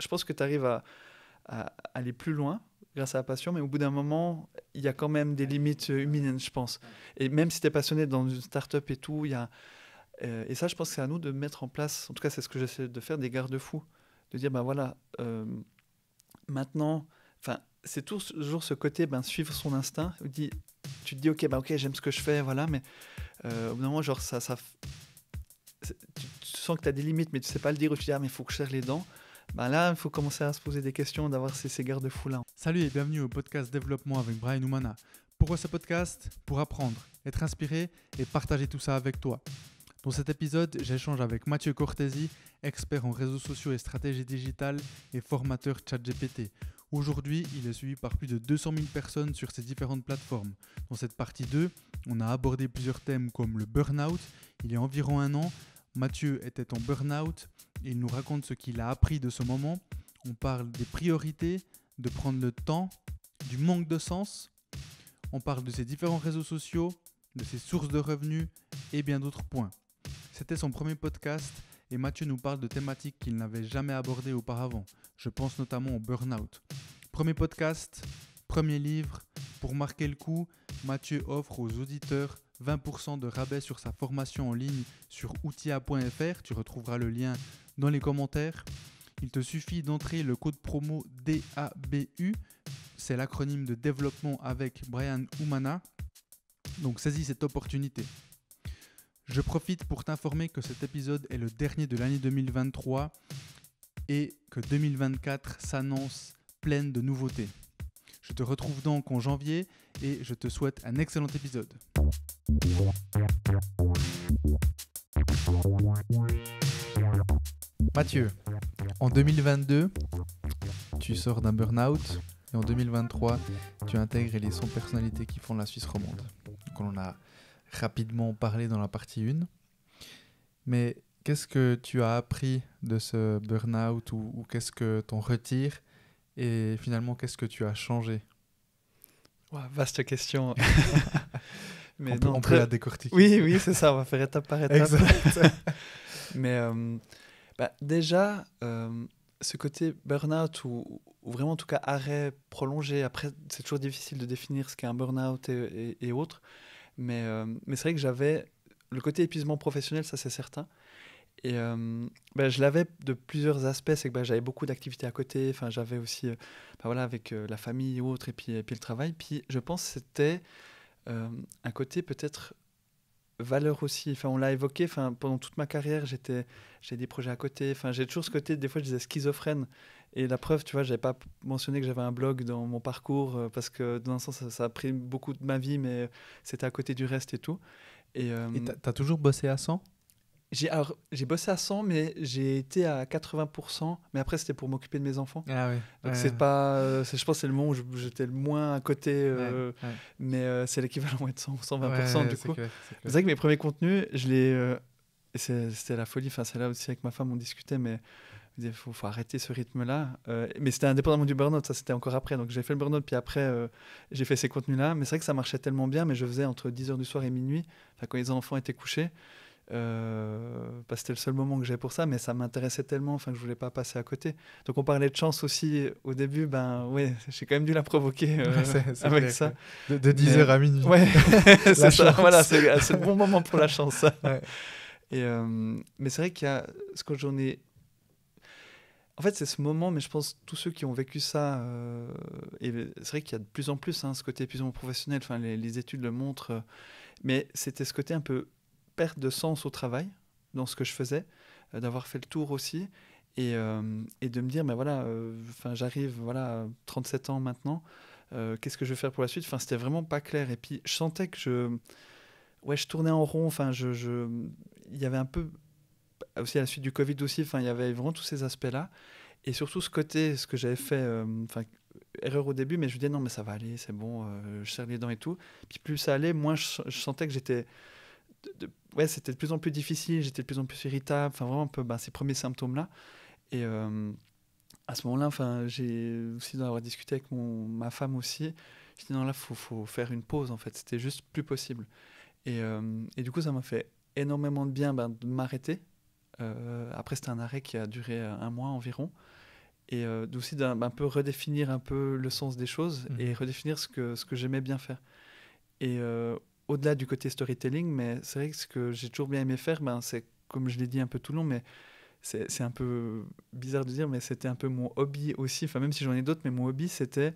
je pense que tu arrives à aller plus loin grâce à la passion, mais au bout d'un moment, il y a quand même des limites humaines, je pense. Et même si tu es passionné dans une start-up et tout, et ça, je pense que c'est à nous de mettre en place, en tout cas, c'est ce que j'essaie de faire, des garde-fous. De dire, ben voilà, maintenant, enfin, c'est toujours ce côté, ben, suivre son instinct. Tu te dis, ok, ben, ok, j'aime ce que je fais, voilà, mais au bout d'un moment, genre, tu sens que tu as des limites, mais tu sais pas le dire, ou tu dis, ah, mais il faut que je serre les dents. Ben là, il faut commencer à se poser des questions, d'avoir ces garde-fous-là. Salut et bienvenue au podcast Développement avec Brian Oumana. Pourquoi ce podcast? Pour apprendre, être inspiré et partager tout ça avec toi. Dans cet épisode, j'échange avec Mathieu Cortési, expert en réseaux sociaux et stratégie digitale et formateur ChatGPT. Aujourd'hui, il est suivi par plus de 200 000 personnes sur ces différentes plateformes. Dans cette partie 2, on a abordé plusieurs thèmes comme le burn-out. Il y a environ un an, Mathieu était en burn-out et il nous raconte ce qu'il a appris de ce moment. On parle des priorités, de prendre le temps, du manque de sens. On parle de ses différents réseaux sociaux, de ses sources de revenus et bien d'autres points. C'était son premier podcast et Mathieu nous parle de thématiques qu'il n'avait jamais abordées auparavant. Je pense notamment au burn-out. Premier podcast, premier livre. Pour marquer le coup, Mathieu offre aux auditeurs 20% de rabais sur sa formation en ligne sur outia.fr. Tu retrouveras le lien dans les commentaires. Il te suffit d'entrer le code promo DABU. C'est l'acronyme de développement avec Brian Oumana. Donc saisis cette opportunité. Je profite pour t'informer que cet épisode est le dernier de l'année 2023 et que 2024 s'annonce pleine de nouveautés. Je te retrouve donc en janvier et je te souhaite un excellent épisode. Mathieu, en 2022, tu sors d'un burn-out et en 2023, tu intègres les 100 personnalités qui font la Suisse romande. Donc on en a rapidement parlé dans la partie 1. Mais qu'est-ce que tu as appris de ce burn-out ou qu'est-ce que tu en retires et finalement qu'est-ce que tu as changé? Ouais, vaste question. Mais on peut la décortiquer. Oui, c'est ça, on va faire étape par étape. Exact. Mais déjà, ce côté burn-out ou vraiment en tout cas arrêt prolongé, après c'est toujours difficile de définir ce qu'est un burn-out et autres, mais c'est vrai que j'avais le côté épuisement professionnel, ça c'est certain. Et je l'avais de plusieurs aspects, c'est que j'avais beaucoup d'activités à côté, enfin, j'avais aussi voilà, avec la famille et autres, et puis le travail. Puis je pense que c'était un côté peut-être valeur aussi. Enfin, on l'a évoqué, enfin, pendant toute ma carrière, j'ai des projets à côté. Enfin, j'ai toujours ce côté, des fois je disais schizophrène. Et la preuve, tu vois, j'avais pas mentionné que j'avais un blog dans mon parcours, parce que dans un sens, ça a pris beaucoup de ma vie, mais c'était à côté du reste et tout. Et t'as toujours bossé à 100? J'ai bossé à 100, mais j'ai été à 80%. Mais après, c'était pour m'occuper de mes enfants. Ah oui. Donc, c'est pas, je pense que c'est le moment où j'étais le moins à côté. Mais c'est l'équivalent de 120% du coup. Clair. C'est vrai que mes premiers contenus, c'était la folie. Enfin, c'est là aussi avec ma femme, on discutait, mais il faut arrêter ce rythme-là. Mais c'était indépendamment du burn-out, ça c'était encore après. Donc j'ai fait le burn-out, puis après j'ai fait ces contenus-là. Mais c'est vrai que ça marchait tellement bien, mais je faisais entre 10h du soir et minuit, quand les enfants étaient couchés. Parce que c'était le seul moment que j'avais pour ça, mais ça m'intéressait tellement, que je voulais pas passer à côté. Donc on parlait de chance aussi au début, j'ai quand même dû la provoquer c'est avec clair, ça. De 10h à minuit. Ouais, c'est ça. Chance. Voilà, c'est le bon moment pour la chance. Ouais. Et mais c'est vrai qu'il y a ce que j'en ai. En fait, c'est ce moment, mais je pense tous ceux qui ont vécu ça, et c'est vrai qu'il y a de plus en plus ce côté épuisement professionnel. Enfin, les études le montrent, mais c'était ce côté un peu perte de sens au travail, dans ce que je faisais, d'avoir fait le tour aussi, et de me dire, voilà, j'arrive, voilà, 37 ans maintenant, qu'est-ce que je vais faire pour la suite? Enfin, c'était vraiment pas clair, et puis je sentais que je tournais en rond, il y avait un peu, aussi à la suite du Covid aussi, il y avait vraiment tous ces aspects-là, et surtout ce côté, ce que j'avais fait, erreur au début, mais je me disais, non, mais ça va aller, c'est bon, je serre les dents et tout, puis plus ça allait, moins je sentais que j'étais c'était de plus en plus difficile, j'étais de plus en plus irritable, vraiment un peu ces premiers symptômes-là. Et à ce moment-là, j'ai aussi d'en avoir discuté avec ma femme aussi. Je dis non, là, faut faire une pause, en fait. C'était juste plus possible. Et du coup, ça m'a fait énormément de bien de m'arrêter. Après, c'était un arrêt qui a duré 1 mois environ. et aussi d'un peu redéfinir un peu le sens des choses et redéfinir ce que j'aimais bien faire. Et au-delà du côté storytelling, mais c'est vrai que ce que j'ai toujours bien aimé faire, c'est comme je l'ai dit un peu tout le long, mais c'est un peu bizarre de dire, mais c'était un peu mon hobby aussi, enfin même si j'en ai d'autres, mais mon hobby c'était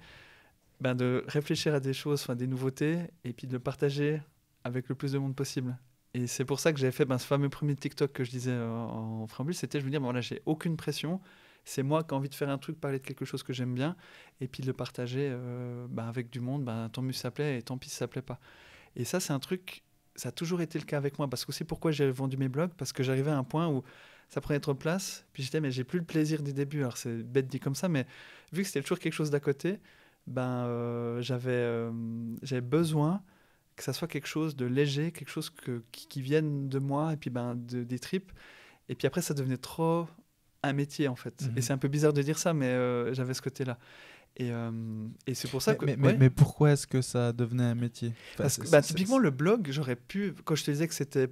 de réfléchir à des choses, enfin des nouveautés, et puis de le partager avec le plus de monde possible. Et c'est pour ça que j'avais fait ce fameux premier TikTok que je disais en préambule, c'était je me dis, voilà, j'ai aucune pression, c'est moi qui ai envie de faire un truc, parler de quelque chose que j'aime bien, et puis de le partager avec du monde, tant mieux si ça plaît, et tant pis si ça plaît pas. Et ça, c'est un truc, ça a toujours été le cas avec moi, parce que c'est pourquoi j'ai vendu mes blogs, parce que j'arrivais à un point où ça prenait trop de place, puis j'étais, mais j'ai plus le plaisir des débuts, alors c'est bête dit comme ça, mais vu que c'était toujours quelque chose d'à côté, j'avais besoin que ça soit quelque chose de léger, quelque chose qui vienne de moi, et puis des tripes, et puis après ça devenait trop un métier en fait. Et c'est un peu bizarre de dire ça, mais j'avais ce côté-là. Et c'est pour ça mais pourquoi est-ce que ça devenait un métier? Parce que typiquement le blog, j'aurais pu, quand je te disais que c'était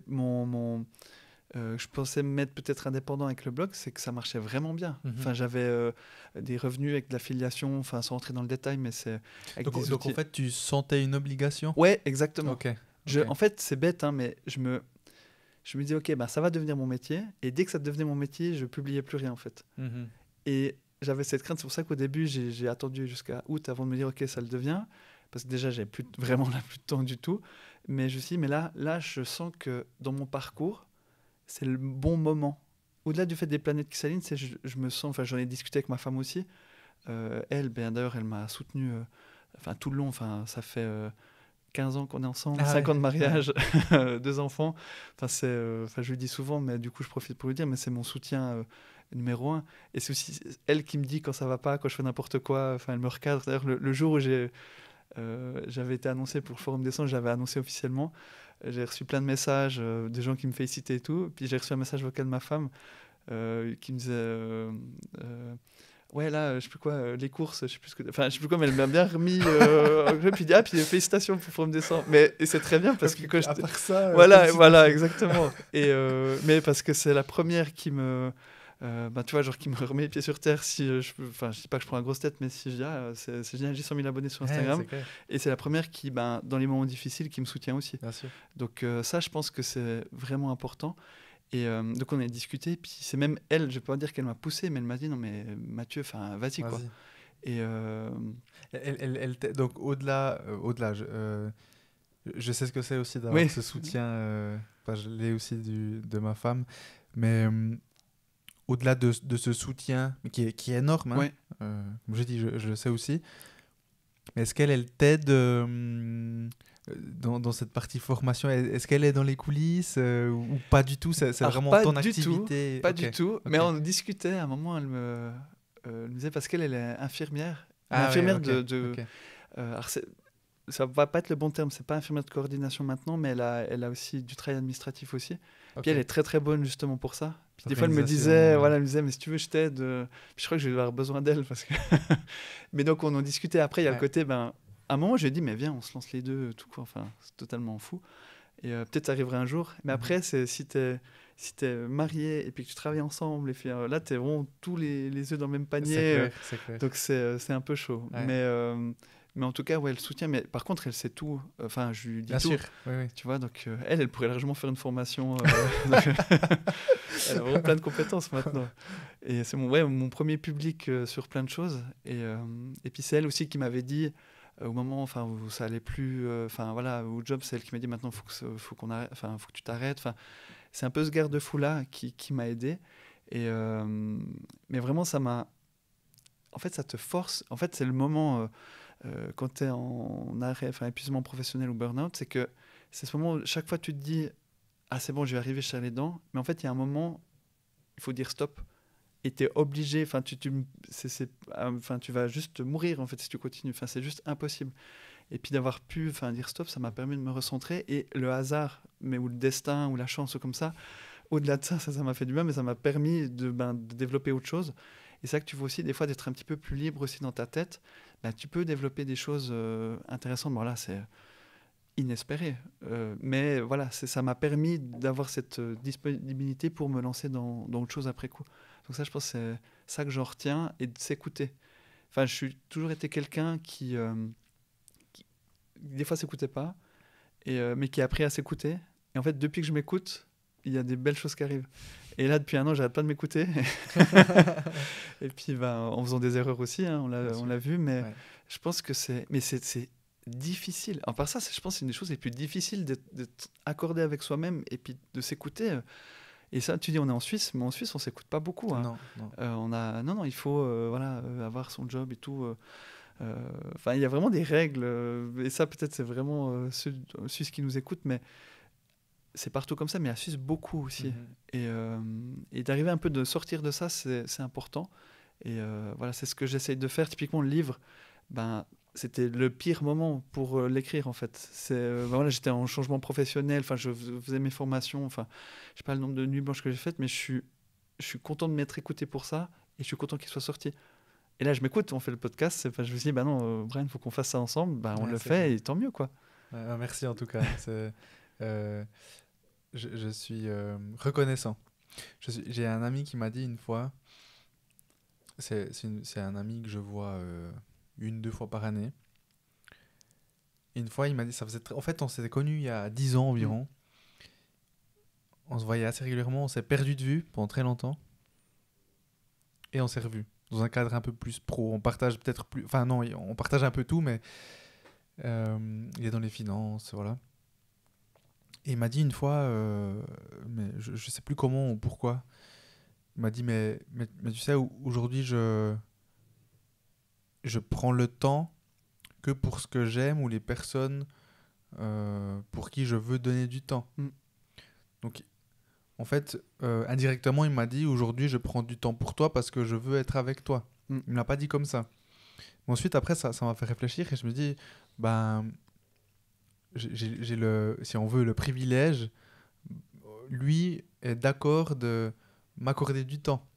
je pensais me mettre peut-être indépendant avec le blog, c'est que ça marchait vraiment bien. Enfin, j'avais des revenus avec de l'affiliation, enfin sans rentrer dans le détail, mais c'est avec des outils. Donc en fait, tu sentais une obligation? Ouais, exactement. Ok. En fait, c'est bête, hein, mais je me dis, ok, ça va devenir mon métier, et dès que ça devenait mon métier, je publiais plus rien en fait. Et j'avais cette crainte, c'est pour ça qu'au début, j'ai attendu jusqu'à août avant de me dire, ok, ça le devient, parce que déjà, j'avais plus de temps du tout. Mais je me suis dit, mais là, je sens que dans mon parcours, c'est le bon moment. Au-delà du fait des planètes qui s'alignent, je me sens, enfin, j'en ai discuté avec ma femme aussi. Elle, d'ailleurs, elle m'a soutenu tout le long. Enfin, ça fait 15 ans qu'on est ensemble, 5 ans de mariage, 2 enfants. Je lui dis souvent, mais du coup, je profite pour lui dire, mais c'est mon soutien numéro 1. Et c'est aussi elle qui me dit quand ça va pas, quand je fais n'importe quoi. Enfin, elle me recadre. D'ailleurs, le jour où j'avais été annoncé pour le Forum des Sens, j'avais annoncé officiellement. J'ai reçu plein de messages, des gens qui me félicitaient et tout. Puis j'ai reçu un message vocal de ma femme qui me disait ouais, là, je sais plus quoi, les courses, je sais plus ce que. Enfin, je sais plus quoi, mais elle m'a bien remis. Puis puis félicitations pour Forum des Sens. Et c'est très bien parce que quand à part ça, voilà, exactement. Mais parce que c'est la première qui me. Tu vois, genre qui me remet les pieds sur terre si je dis pas que je prends la grosse tête, mais si je dis c'est génial, j'ai 100 000 abonnés sur Instagram, et c'est la première qui dans les moments difficiles qui me soutient aussi. Bien sûr. Donc ça, je pense que c'est vraiment important. Et donc on a discuté, puis c'est même elle, je peux pas dire qu'elle m'a poussé, mais elle m'a dit non mais Mathieu, vas-y quoi. Et donc au-delà, je sais ce que c'est aussi d'avoir ce soutien. Je l'ai aussi de ma femme, mais au-delà de ce soutien qui est énorme, hein, comme je dis, je le sais aussi. Mais est-ce qu'elle t'aide dans cette partie formation? Est-ce qu'elle est dans les coulisses ou pas du tout? C'est vraiment ton activité? Pas du tout. Mais on discutait, à un moment, elle me disait, parce qu'elle est infirmière. Infirmière alors ça va pas être le bon terme, c'est pas infirmière de coordination maintenant, mais elle a aussi du travail administratif aussi. Puis elle est très très bonne justement pour ça. Puis des fois elle me disait, mais si tu veux je t'aide. Puis je crois que je vais avoir besoin d'elle parce que. Mais donc on en discutait après. Il y a le côté, à un moment je lui ai dit mais viens on se lance les deux tout quoi. Enfin c'est totalement fou. Et peut-être ça arriverait un jour. Mais après c'est si t'es marié et puis que tu travailles ensemble et puis là t'es vraiment tous les œufs dans le même panier. C'est clair. Donc c'est un peu chaud. Ouais. Mais en tout cas, elle soutient. Mais par contre, elle sait tout. Enfin, je lui dis Bien tout. sûr. Oui. Tu vois, donc elle pourrait largement faire une formation. Elle a vraiment plein de compétences maintenant. Et c'est mon premier public sur plein de choses. Et puis c'est elle aussi qui m'avait dit, au moment où ça allait plus, au job, c'est elle qui m'a dit maintenant, faut qu'on arrête. Enfin, faut que tu t'arrêtes. Enfin, c'est un peu ce garde-fou-là qui m'a aidé. Mais vraiment, ça m'a. En fait, ça te force. En fait, c'est le moment. Quand tu es en arrêt, épuisement professionnel ou burn-out, c'est ce moment où chaque fois tu te dis ah c'est bon, je vais arriver, je serre les dents, mais en fait il y a un moment, il faut dire stop, et tu es obligé, tu vas juste mourir en fait si tu continues, c'est juste impossible. Et puis d'avoir pu dire stop, ça m'a permis de me recentrer, et le hasard, ou le destin, ou la chance, ou comme ça, au-delà de ça m'a fait du bien, mais ça m'a permis de développer autre chose. Et c'est ça que tu vois aussi, des fois, d'être un petit peu plus libre aussi dans ta tête. Tu peux développer des choses intéressantes. Bon, là, c'est inespéré. Mais voilà, ça m'a permis d'avoir cette disponibilité pour me lancer dans autre chose après coup. Donc ça, je pense que c'est ça que j'en retiens, et de s'écouter. Enfin, je suis toujours été quelqu'un qui des fois s'écoutait pas, mais qui a appris à s'écouter. Et en fait, depuis que je m'écoute, il y a des belles choses qui arrivent. Et là, depuis un an, j'arrête pas de m'écouter. Et puis, en faisant des erreurs aussi, hein, on l'a vu, mais je pense que c'est difficile. À part ça, je pense que c'est une des choses les plus difficiles d'être accordé avec soi-même et puis de s'écouter. Et ça, tu dis, on est en Suisse, mais en Suisse, on s'écoute pas beaucoup. Hein. Non. Non, il faut avoir son job et tout. Enfin, il y a vraiment des règles. Et ça, peut-être, c'est vraiment ceux Suisses qui nous écoutent, mais c'est partout comme ça, mais à Suisse, beaucoup aussi. Et d'arriver un peu de sortir de ça, c'est important. Et voilà, c'est ce que j'essaye de faire. Typiquement, le livre, c'était le pire moment pour l'écrire, en fait. Voilà, j'étais en changement professionnel, enfin, je faisais mes formations, enfin, je sais pas le nombre de nuits blanches que j'ai faites, mais je suis content de m'être écouté pour ça, et je suis content qu'il soit sorti. Et là, je m'écoute, on fait le podcast, je me suis dit, non, Brian, il faut qu'on fasse ça ensemble, on le fait, et tant mieux, quoi. Merci en tout cas. Je suis reconnaissant. J'ai un ami qui m'a dit une fois, c'est un ami que je vois 1-2 fois par année. Une fois, il m'a dit, en fait, on s'était connus il y a 10 ans environ. On se voyait assez régulièrement, on s'est perdu de vue pendant très longtemps. Et on s'est revus dans un cadre un peu plus pro. On partage peut-être plus... Enfin non, on partage un peu tout, mais il est dans les finances, voilà. Et il m'a dit une fois, mais je sais plus comment ou pourquoi, il m'a dit, mais tu sais, aujourd'hui, je prends le temps que pour ce que j'aime ou les personnes pour qui je veux donner du temps. Donc, en fait, indirectement, il m'a dit, aujourd'hui, je prends du temps pour toi parce que je veux être avec toi. Il ne me l'a pas dit comme ça. Mais ensuite, après, ça m'a fait réfléchir et je me dis, j'ai si on veut, le privilège, lui est d'accord de m'accorder du temps.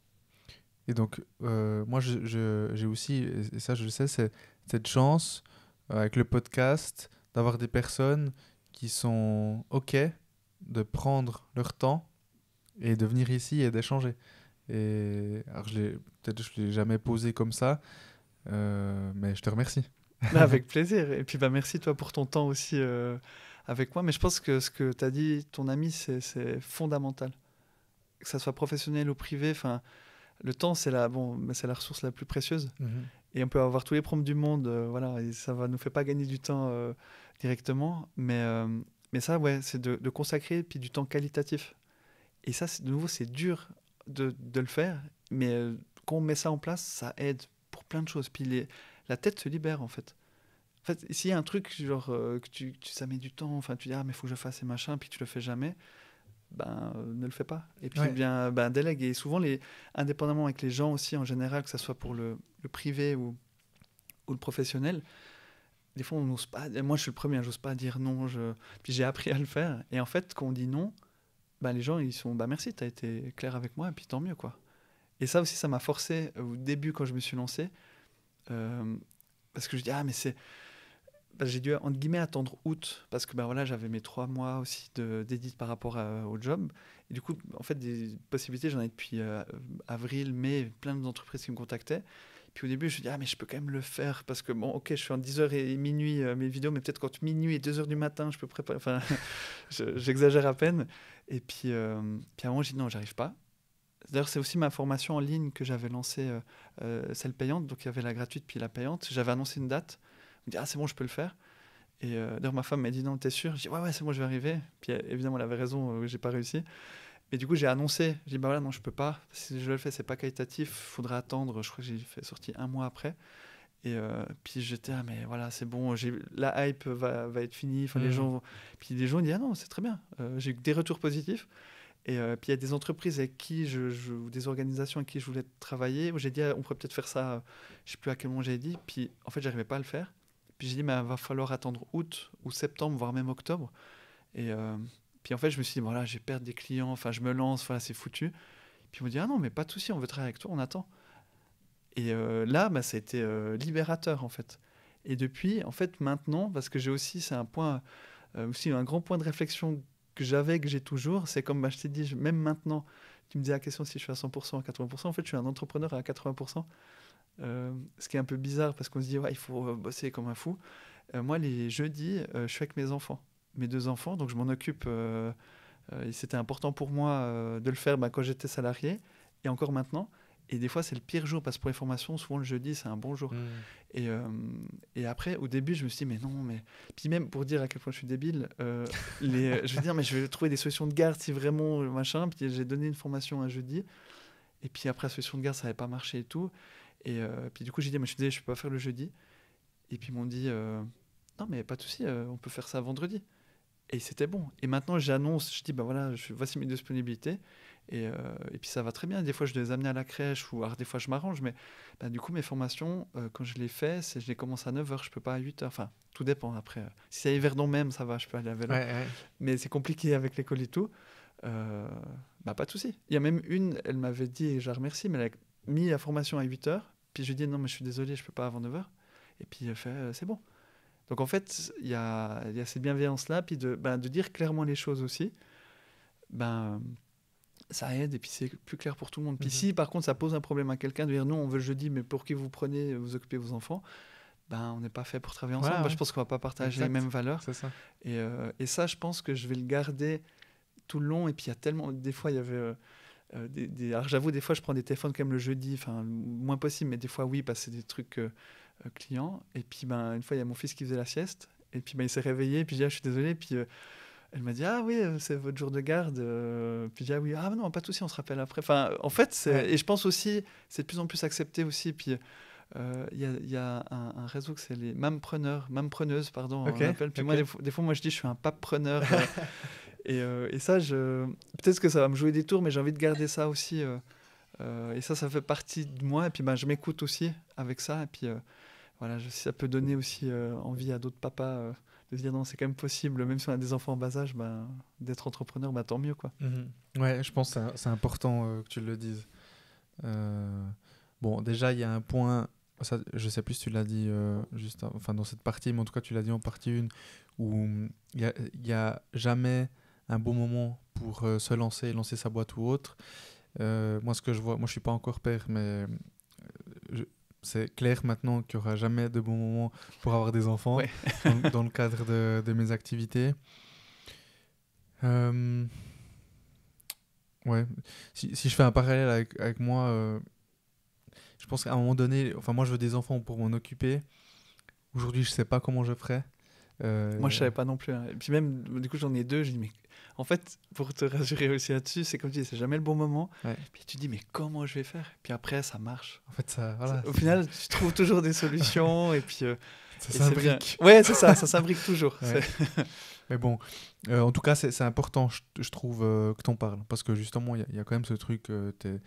Et donc, moi, j'ai aussi, et ça je le sais, c'est cette chance, avec le podcast, d'avoir des personnes qui sont OK de prendre leur temps et de venir ici et d'échanger. Et alors, peut-être je ne l'ai jamais posé comme ça, mais je te remercie. Avec plaisir. Et puis, merci toi pour ton temps aussi avec moi. Mais je pense que ce que tu as dit, ton ami, c'est fondamental. Que ça soit professionnel ou privé, le temps, c'est la ressource la plus précieuse. Et on peut avoir tous les prompts du monde, voilà, et ça ne nous fait pas gagner du temps directement. Mais ça, ouais, c'est de consacrer puis du temps qualitatif. Et ça, de nouveau, c'est dur de le faire. Mais quand on met ça en place, ça aide pour plein de choses. Puis la tête se libère, en fait. En fait, s'il y a un truc, genre, que ça met du temps, enfin, tu dis, mais il faut que je fasse ces machins, puis tu le fais jamais, ne le fais pas. Et puis, délègue. Et souvent, indépendamment avec les gens aussi, en général, que ce soit pour le privé ou le professionnel, des fois, on n'ose pas. Moi, je suis le premier, j'ose pas dire non. Puis j'ai appris à le faire. Et en fait, quand on dit non, les gens, ils sont, merci, tu as été clair avec moi, et puis tant mieux, quoi. Et ça aussi, ça m'a forcé au début, quand je me suis lancé, parce que je dis, mais c'est... j'ai dû, entre guillemets, attendre août, parce que voilà, j'avais mes 3 mois aussi d'édit par rapport au job. Et du coup, en fait, des possibilités, j'en ai depuis avril, mai, plein d'entreprises qui me contactaient. Puis au début, je me dis, mais je peux quand même le faire, parce que, ok, je fais en 10h et minuit mes vidéos, mais peut-être quand minuit et 2h du matin, je peux préparer, enfin, j'exagère à peine. Et puis à un moment, je dis, non, j'arrive pas. D'ailleurs, c'est aussi ma formation en ligne que j'avais lancée, celle payante, donc il y avait la gratuite puis la payante. J'avais annoncé une date. Je me dis, c'est bon, je peux le faire. Et d'ailleurs, ma femme m'a dit, non, t'es sûr? Je dis, ouais, c'est bon, je vais arriver. Puis évidemment, elle avait raison, j'ai pas réussi. Mais du coup, j'ai annoncé. J'ai dit, voilà, non, je peux pas. Si je le fais, c'est pas qualitatif. Faudra attendre. Je crois que j'ai fait sortir 1 mois après. Et puis j'étais, mais voilà, c'est bon. La hype va être finie. Enfin, les gens. Puis les gens disent, non, c'est très bien. J'ai eu des retours positifs. Et puis il y a des entreprises avec qui ou des organisations avec qui je voulais travailler, où j'ai dit, on pourrait peut-être faire ça, je sais plus à quel moment j'ai dit, puis en fait j'arrivais pas à le faire. Puis j'ai dit, mais il va falloir attendre août ou septembre, voire même octobre. Et puis en fait je me suis dit, voilà, je vais perdre des clients, enfin je me lance, voilà, c'est foutu. Puis ils m'ont dit, non, mais pas de souci, on veut travailler avec toi, on attend. Et là, ça a été libérateur, en fait. Et depuis, en fait, maintenant, parce que j'ai aussi, c'est un point, aussi un grand point de réflexion que j'ai toujours, c'est comme je t'ai dit, même maintenant, tu me dis la question si je suis à 100%, à 80%. En fait, je suis un entrepreneur à 80%. Ce qui est un peu bizarre parce qu'on se dit, ouais, il faut bosser comme un fou. Moi, les jeudis, je suis avec mes enfants, mes 2 enfants, donc je m'en occupe. Et c'était important pour moi de le faire quand j'étais salarié et encore maintenant. Et des fois, c'est le pire jour parce que pour les formations, souvent le jeudi, c'est un bon jour. Et, euh, et après, au début, je me suis dit, mais non, mais. Puis même pour dire à quel point je suis débile, je veux dire, mais je vais trouver des solutions de garde si vraiment machin. Puis j'ai donné une formation un jeudi. Et puis après, la solution de garde, ça n'avait pas marché et tout. Et puis du coup, j'ai dit, mais je suis désolé, je ne peux pas faire le jeudi. Et puis ils m'ont dit, non, mais pas de souci, on peut faire ça vendredi. Et c'était bon. Et maintenant, j'annonce, je dis, bah voilà, voici mes disponibilités. Et puis ça va très bien. Des fois, je dois les amener à la crèche, ou alors des fois, je m'arrange. Mais du coup, mes formations, quand je les fais, je les commence à 9h, je peux pas à 8h. Enfin, tout dépend après. Si c'est à Yverdon même, ça va, je peux aller à vélo. Ouais. Mais c'est compliqué avec l'école et tout. Pas de souci. Il y a même une, elle m'avait dit, et je la remercie, mais elle a mis la formation à 8h. Puis je lui ai dit, non, mais je suis désolé, je peux pas avant 9h. Et puis elle fait, c'est bon. Donc en fait, il y a cette bienveillance-là, puis de dire clairement les choses aussi, ça aide, et puis c'est plus clair pour tout le monde. Puis si par contre ça pose un problème à quelqu'un, de dire non, on veut le jeudi, mais pour qui vous prenez, vous occupez vos enfants, on n'est pas fait pour travailler ensemble. Voilà, Je pense qu'on va pas partager exact. les mêmes valeurs. C'est ça. Et ça, je pense que je vais le garder tout le long. Et puis il y a tellement, des fois, il y avait... alors j'avoue, des fois je prends des téléphones quand même le jeudi, enfin moins possible, mais des fois oui, parce que c'est des trucs clients. Et puis une fois il y a mon fils qui faisait la sieste, et puis il s'est réveillé, et puis je dis, ah, je suis désolé, puis elle m'a dit, ah oui, c'est votre jour de garde, puis je dis, ah oui, ah non, pas de souci, on se rappelle après. Enfin en fait, et je pense aussi, c'est de plus en plus accepté aussi, puis il y a un réseau que c'est les mampreneuses, pardon, on appelle. Puis moi des fois moi je dis, je suis un papepreneur. Et ça, peut-être que ça va me jouer des tours, mais j'ai envie de garder ça aussi. Et ça fait partie de moi. Et puis je m'écoute aussi avec ça. Et puis voilà, si ça peut donner aussi envie à d'autres papas de se dire non, c'est quand même possible, même si on a des enfants en bas âge, d'être entrepreneur, tant mieux, quoi. Ouais, je pense que c'est important que tu le dises. Bon, déjà, il y a un point, ça, je sais plus si tu l'as dit juste dans cette partie, mais en tout cas, tu l'as dit en partie 1, où il y a jamais un bon moment pour se lancer sa boîte ou autre. Moi, ce que je vois, moi je suis pas encore père, mais c'est clair maintenant qu'il n'y aura jamais de bon moment pour avoir des enfants dans le cadre de mes activités. Ouais. Si je fais un parallèle avec moi, je pense qu'à un moment donné, moi je veux des enfants pour m'en occuper. Aujourd'hui, je sais pas comment je ferais. Moi, je savais pas non plus. Hein. Et puis même, du coup, j'en ai 2. Je dis, mais en fait, pour te rassurer aussi là-dessus, c'est comme tu dis, c'est jamais le bon moment. Ouais. Puis tu dis, mais comment je vais faire? Puis après, ça marche. En fait, voilà. Au final, tu trouves toujours des solutions et puis... ça s'imbrique. Ouais, c'est ça s'imbrique toujours. Ouais. Mais bon, en tout cas, c'est important, je trouve, que t'en parles. Parce que justement, il y a quand même ce truc, t'es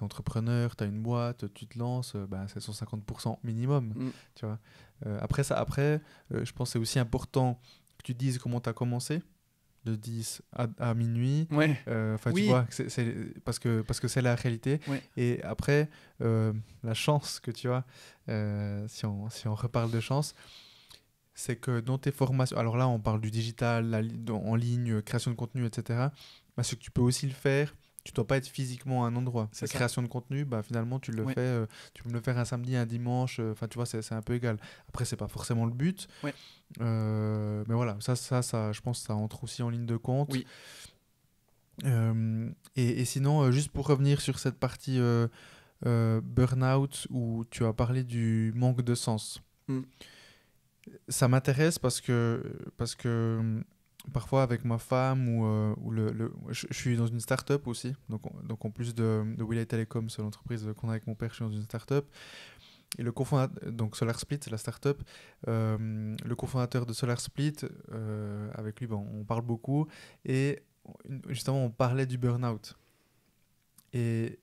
entrepreneur, t'as une boîte, tu te lances, c'est 150% minimum. Tu vois. Après, je pense que c'est aussi important que tu dises comment t'as commencé, de 10 à minuit. Ouais. Tu vois, parce que c'est la réalité. Ouais. Et après, la chance que tu as, si on reparle de chance, c'est que dans tes formations, alors là on parle du digital, en ligne, création de contenu, etc. Ce que tu peux aussi le faire, tu ne dois pas être physiquement à un endroit. La création de contenu, finalement tu le fais, tu peux me le faire un samedi, un dimanche, tu vois, c'est un peu égal. Après, c'est pas forcément le but, mais voilà, ça, je pense que ça entre aussi en ligne de compte. Oui. Et sinon, juste pour revenir sur cette partie burn-out où tu as parlé du manque de sens. Ça m'intéresse parce que parfois avec ma femme je suis dans une start-up aussi, donc en plus de Wiley Telecom, c'est l'entreprise qu'on a avec mon père, je suis dans une start-up. Et le cofondateur, donc SolarSplit, c'est la start-up, le cofondateur de SolarSplit, avec lui, on parle beaucoup, et justement on parlait du burn-out. Et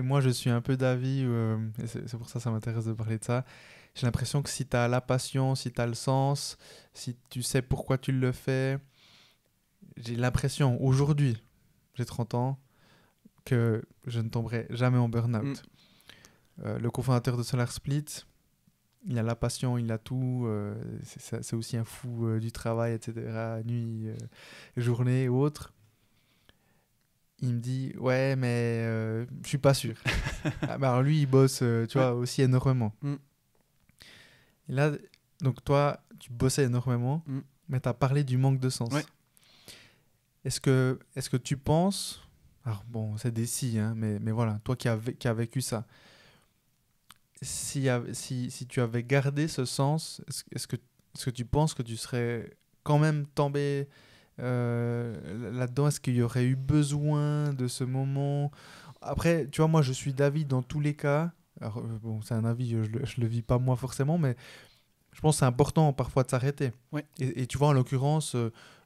moi je suis un peu d'avis, et c'est pour ça que ça m'intéresse de parler de ça. J'ai l'impression que si tu as la passion, si tu as le sens, si tu sais pourquoi tu le fais, j'ai l'impression, aujourd'hui, j'ai 30 ans, que je ne tomberai jamais en burn-out. Le cofondateur de SolarSplit, il a la passion, il a tout. C'est aussi un fou du travail, etc. Nuit, journée ou autre. il me dit ouais, mais je suis pas sûr. Alors lui, il bosse, tu vois, aussi énormément. Mm. Et là, donc toi, tu bossais énormément, mais tu as parlé du manque de sens. Ouais. Est-ce que tu penses, alors bon, c'est des si, hein, mais voilà, toi qui as vécu ça, si tu avais gardé ce sens, est-ce que tu penses que tu serais quand même tombé là-dedans? Est-ce qu'il y aurait eu besoin de ce moment? Après, tu vois, moi, je suis d'avis dans tous les cas. Alors, bon, c'est un avis, je le vis pas moi forcément, mais je pense que c'est important parfois de s'arrêter. Ouais. Et tu vois, en l'occurrence,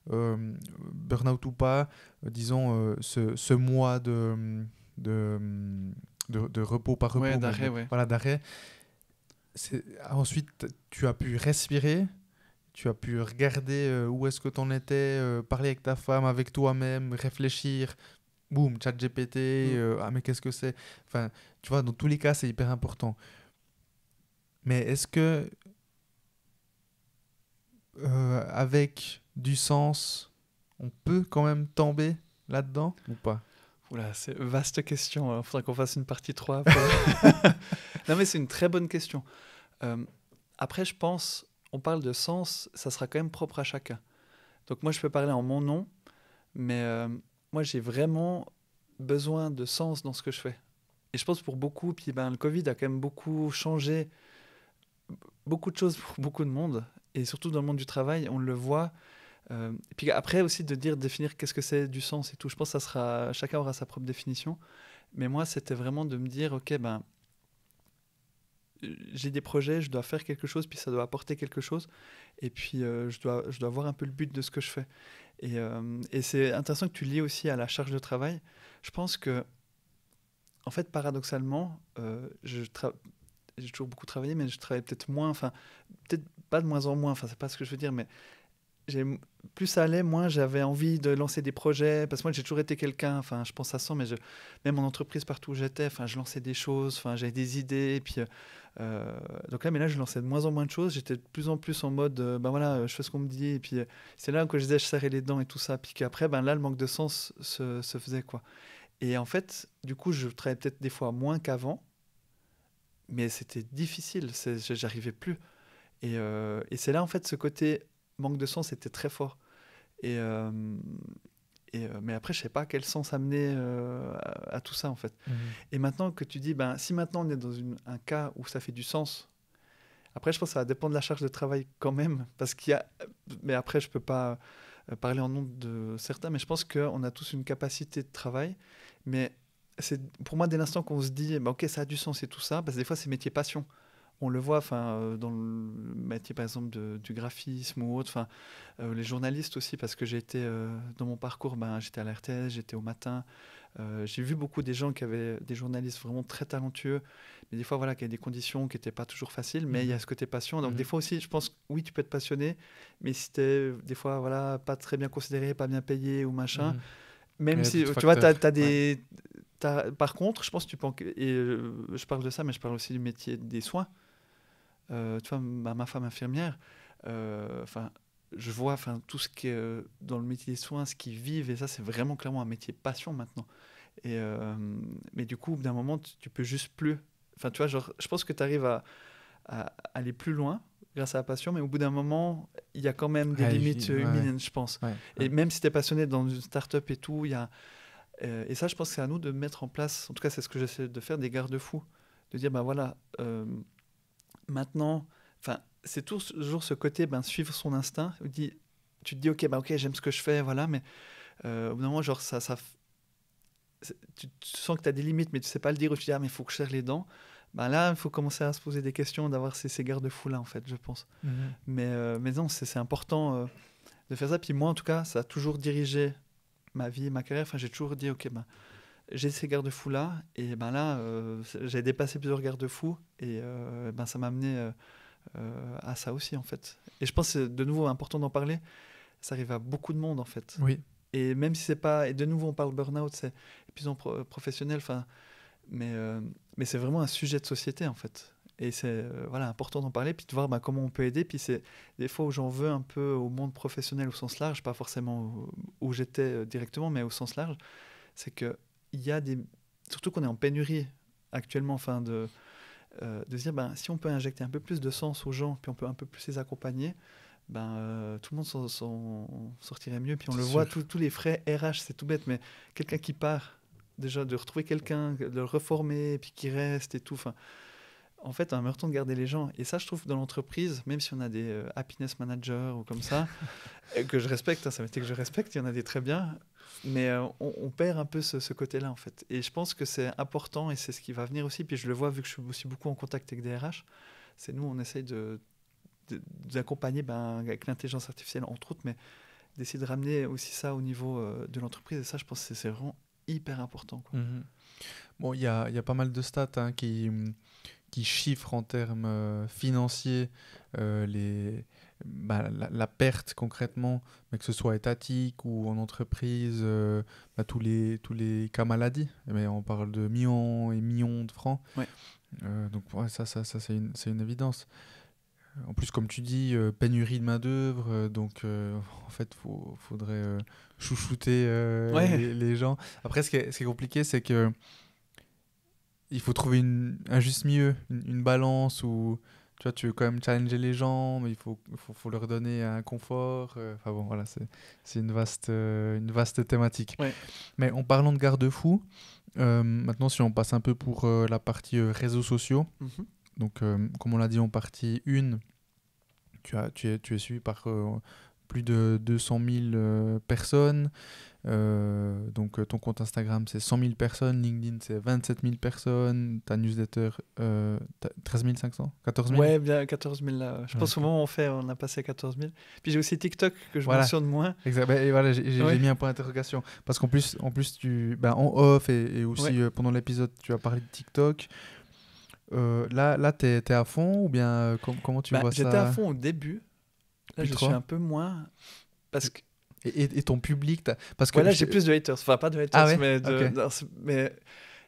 burn-out ou pas, disons, ce mois de, de repos, pas repos, Ouais, mais d'arrêt, ouais. voilà, d'arrêt. Ensuite, tu as pu respirer, tu as pu regarder où est-ce que tu en étais, parler avec ta femme, avec toi-même, réfléchir. Boum, chat GPT, ah mais qu'est-ce que c'est? Enfin, tu vois, dans tous les cas, c'est hyper important. Mais est-ce que avec du sens, on peut quand même tomber là-dedans ou pas? Oula, c'est une vaste question. Il faudra qu'on fasse une partie 3. Non, mais c'est une très bonne question. Après, je pense, on parle de sens, ça sera quand même propre à chacun. Donc moi, je peux parler en mon nom, mais moi, j'ai vraiment besoin de sens dans ce que je fais. Et je pense pour beaucoup, puis le Covid a quand même beaucoup changé beaucoup de choses pour beaucoup de monde, et surtout dans le monde du travail, on le voit. Et puis après aussi de définir qu'est-ce que c'est du sens et tout. Je pense que chacun aura sa propre définition. Mais moi, c'était vraiment de me dire, ok, j'ai des projets, je dois faire quelque chose, puis ça doit apporter quelque chose. Et puis, je dois voir un peu le but de ce que je fais. Et c'est intéressant que tu lies aussi à la charge de travail. Je pense que, en fait, paradoxalement, j'ai toujours beaucoup travaillé, mais je travaille peut-être moins, enfin, peut-être pas de moins en moins, enfin, c'est pas ce que je veux dire, mais plus ça allait, moins j'avais envie de lancer des projets, parce que moi j'ai toujours été quelqu'un, enfin je pense à ça, mais même en entreprise partout où j'étais, enfin je lançais des choses, enfin j'avais des idées, et puis donc là, mais là je lançais de moins en moins de choses, j'étais de plus en plus en mode, voilà, je fais ce qu'on me dit, et puis c'est là que je disais je serrais les dents et tout ça, puis qu'après, là le manque de sens se faisait quoi. Et en fait, du coup je travaillais peut-être des fois moins qu'avant, mais c'était difficile, j'arrivais plus. Et c'est là en fait ce côté manque de sens était très fort. Et, mais après, je sais pas quel sens amener à tout ça, en fait. Et maintenant que tu dis, si maintenant on est dans un cas où ça fait du sens, après, je pense que ça va dépendre de la charge de travail quand même, parce qu'il y a... Mais après, je peux pas parler en nom de certains, mais je pense qu'on a tous une capacité de travail, mais c'est pour moi, dès l'instant qu'on se dit, ok, ça a du sens et tout ça, parce que des fois, c'est métier passion. On le voit dans le métier, par exemple, du graphisme ou autre, les journalistes aussi, parce que j'ai été, dans mon parcours, j'étais à la RTS, j'étais au matin. J'ai vu beaucoup des gens qui avaient des journalistes vraiment très talentueux, mais des fois, voilà, qui avaient des conditions qui n'étaient pas toujours faciles, mais il y a ce côté passion. Donc, des fois aussi, je pense, oui, tu peux être passionné, mais si t'es, des fois, voilà, pas très bien considéré, pas bien payé ou machin, même si, tu vois, t'as des... Par contre, je pense que tu peux... Et je parle de ça, mais je parle aussi du métier des soins. Tu vois, ma femme infirmière, je vois tout ce qui est dans le métier des soins, ce qu'ils vivent, et ça, c'est vraiment clairement un métier passion maintenant. Mais du coup, d'un moment, tu peux juste plus. Enfin, tu vois, genre, je pense que tu arrives à aller plus loin grâce à la passion, mais au bout d'un moment, il y a quand même des limites humaines, je pense. Et même si tu es passionné dans une start-up et tout, il y a. Et ça, je pense que c'est à nous de mettre en place, en tout cas, c'est ce que j'essaie de faire, des garde-fous. De dire, voilà. Maintenant, c'est toujours ce côté, suivre son instinct. Tu te dis, ok, j'aime ce que je fais, voilà, mais au bout d'un moment, genre, tu sens que tu as des limites, mais tu sais pas le dire, ou tu dis, mais il faut que je serre les dents. Là, il faut commencer à se poser des questions, d'avoir ces garde-fous-là, en fait, je pense. Mais non, c'est important de faire ça. Puis moi, en tout cas, ça a toujours dirigé ma vie, ma carrière. J'ai toujours dit, ok, j'ai ces garde-fous-là, et là, j'ai dépassé plusieurs garde-fous, et ça m'a amené à ça aussi, en fait. Et je pense que c'est de nouveau important d'en parler, ça arrive à beaucoup de monde, en fait. Oui. Et même si c'est pas... Et de nouveau, on parle burn-out, c'est épuisement professionnel, mais c'est vraiment un sujet de société, en fait. Et c'est important d'en parler, puis de voir comment on peut aider. Puis c'est des fois où j'en veux un peu au monde professionnel au sens large, pas forcément où j'étais directement, mais au sens large. c'est qu'il y a des... Surtout qu'on est en pénurie actuellement, enfin de se dire, si on peut injecter un peu plus de sens aux gens, puis on peut un peu plus les accompagner, tout le monde s'en sortirait mieux. Puis on le voit, tous les frais RH, c'est tout bête, mais quelqu'un qui part, déjà de retrouver quelqu'un, de le reformer, puis qui reste et tout, en fait, on a important de garder les gens. Et ça, je trouve, dans l'entreprise, même si on a des happiness managers ou comme ça, que je respecte, ça m'était que je respecte, il y en a des très bien, mais on perd un peu ce côté-là, en fait. Et je pense que c'est important et c'est ce qui va venir aussi. Puis je le vois, vu que je suis aussi beaucoup en contact avec des RH, c'est nous, on essaye d'accompagner avec l'intelligence artificielle, entre autres, mais d'essayer de ramener aussi ça au niveau de l'entreprise. Et ça, je pense que c'est vraiment hyper important, quoi. Mm-hmm. Bon, il y a pas mal de stats qui chiffrent en termes financiers la perte concrètement, mais que ce soit étatique ou en entreprise, tous les cas maladies. Mais on parle de millions et millions de francs. Ouais. Donc ça c'est une évidence. En plus, comme tu dis, pénurie de main-d'œuvre, donc en fait, faudrait chouchouter les gens. Après, ce qui est compliqué, c'est que il faut trouver un juste milieu, une balance où tu veux quand même challenger les gens, mais il faut leur donner un confort. Enfin bon, voilà, c'est une vaste thématique. Ouais. Mais en parlant de garde-fous, maintenant, si on passe un peu pour la partie réseaux sociaux, donc comme on l'a dit en partie 1, tu es suivi par plus de 200 000 personnes. Donc ton compte Instagram c'est 100 000 personnes, LinkedIn c'est 27 000 personnes, ta newsletter 13 500, 14 000. Ouais, bien 14 000 là. Je pense qu'au moment où on a passé à 14 000. Puis j'ai aussi TikTok que je mentionne moins. Exact. Et voilà, j'ai mis un point d'interrogation parce qu'en plus tu en off et aussi pendant l'épisode tu as parlé de TikTok. Là t'es à fond ou bien comment tu vois ça? J'étais à fond au début. Là je suis un peu moins parce que et ton public parce que là j'ai plus de haters, enfin pas de haters mais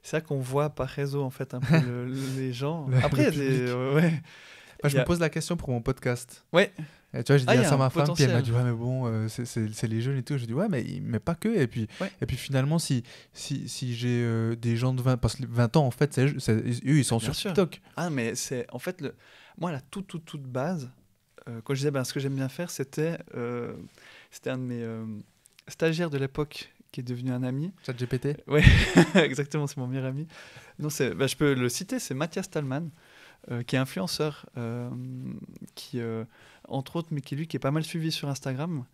c'est ça qu'on voit par réseau en fait un peu les gens. Après je me pose la question pour mon podcast. Ouais. Et tu vois, j'ai dit ça à ma femme, puis elle m'a dit ouais mais bon c'est les jeunes et tout. Je dis ouais mais pas que, et puis finalement si j'ai des gens de 20, parce que 20 ans en fait eux ils sont sur TikTok. Ah mais c'est en fait moi la toute base quand je disais ce que j'aime bien faire, c'était un de mes stagiaires de l'époque qui est devenu un ami. ChatGPT. Ouais, exactement, c'est mon meilleur ami. Non, je peux le citer, c'est Mathias Stallman, qui est influenceur, qui entre autres, mais qui est pas mal suivi sur Instagram,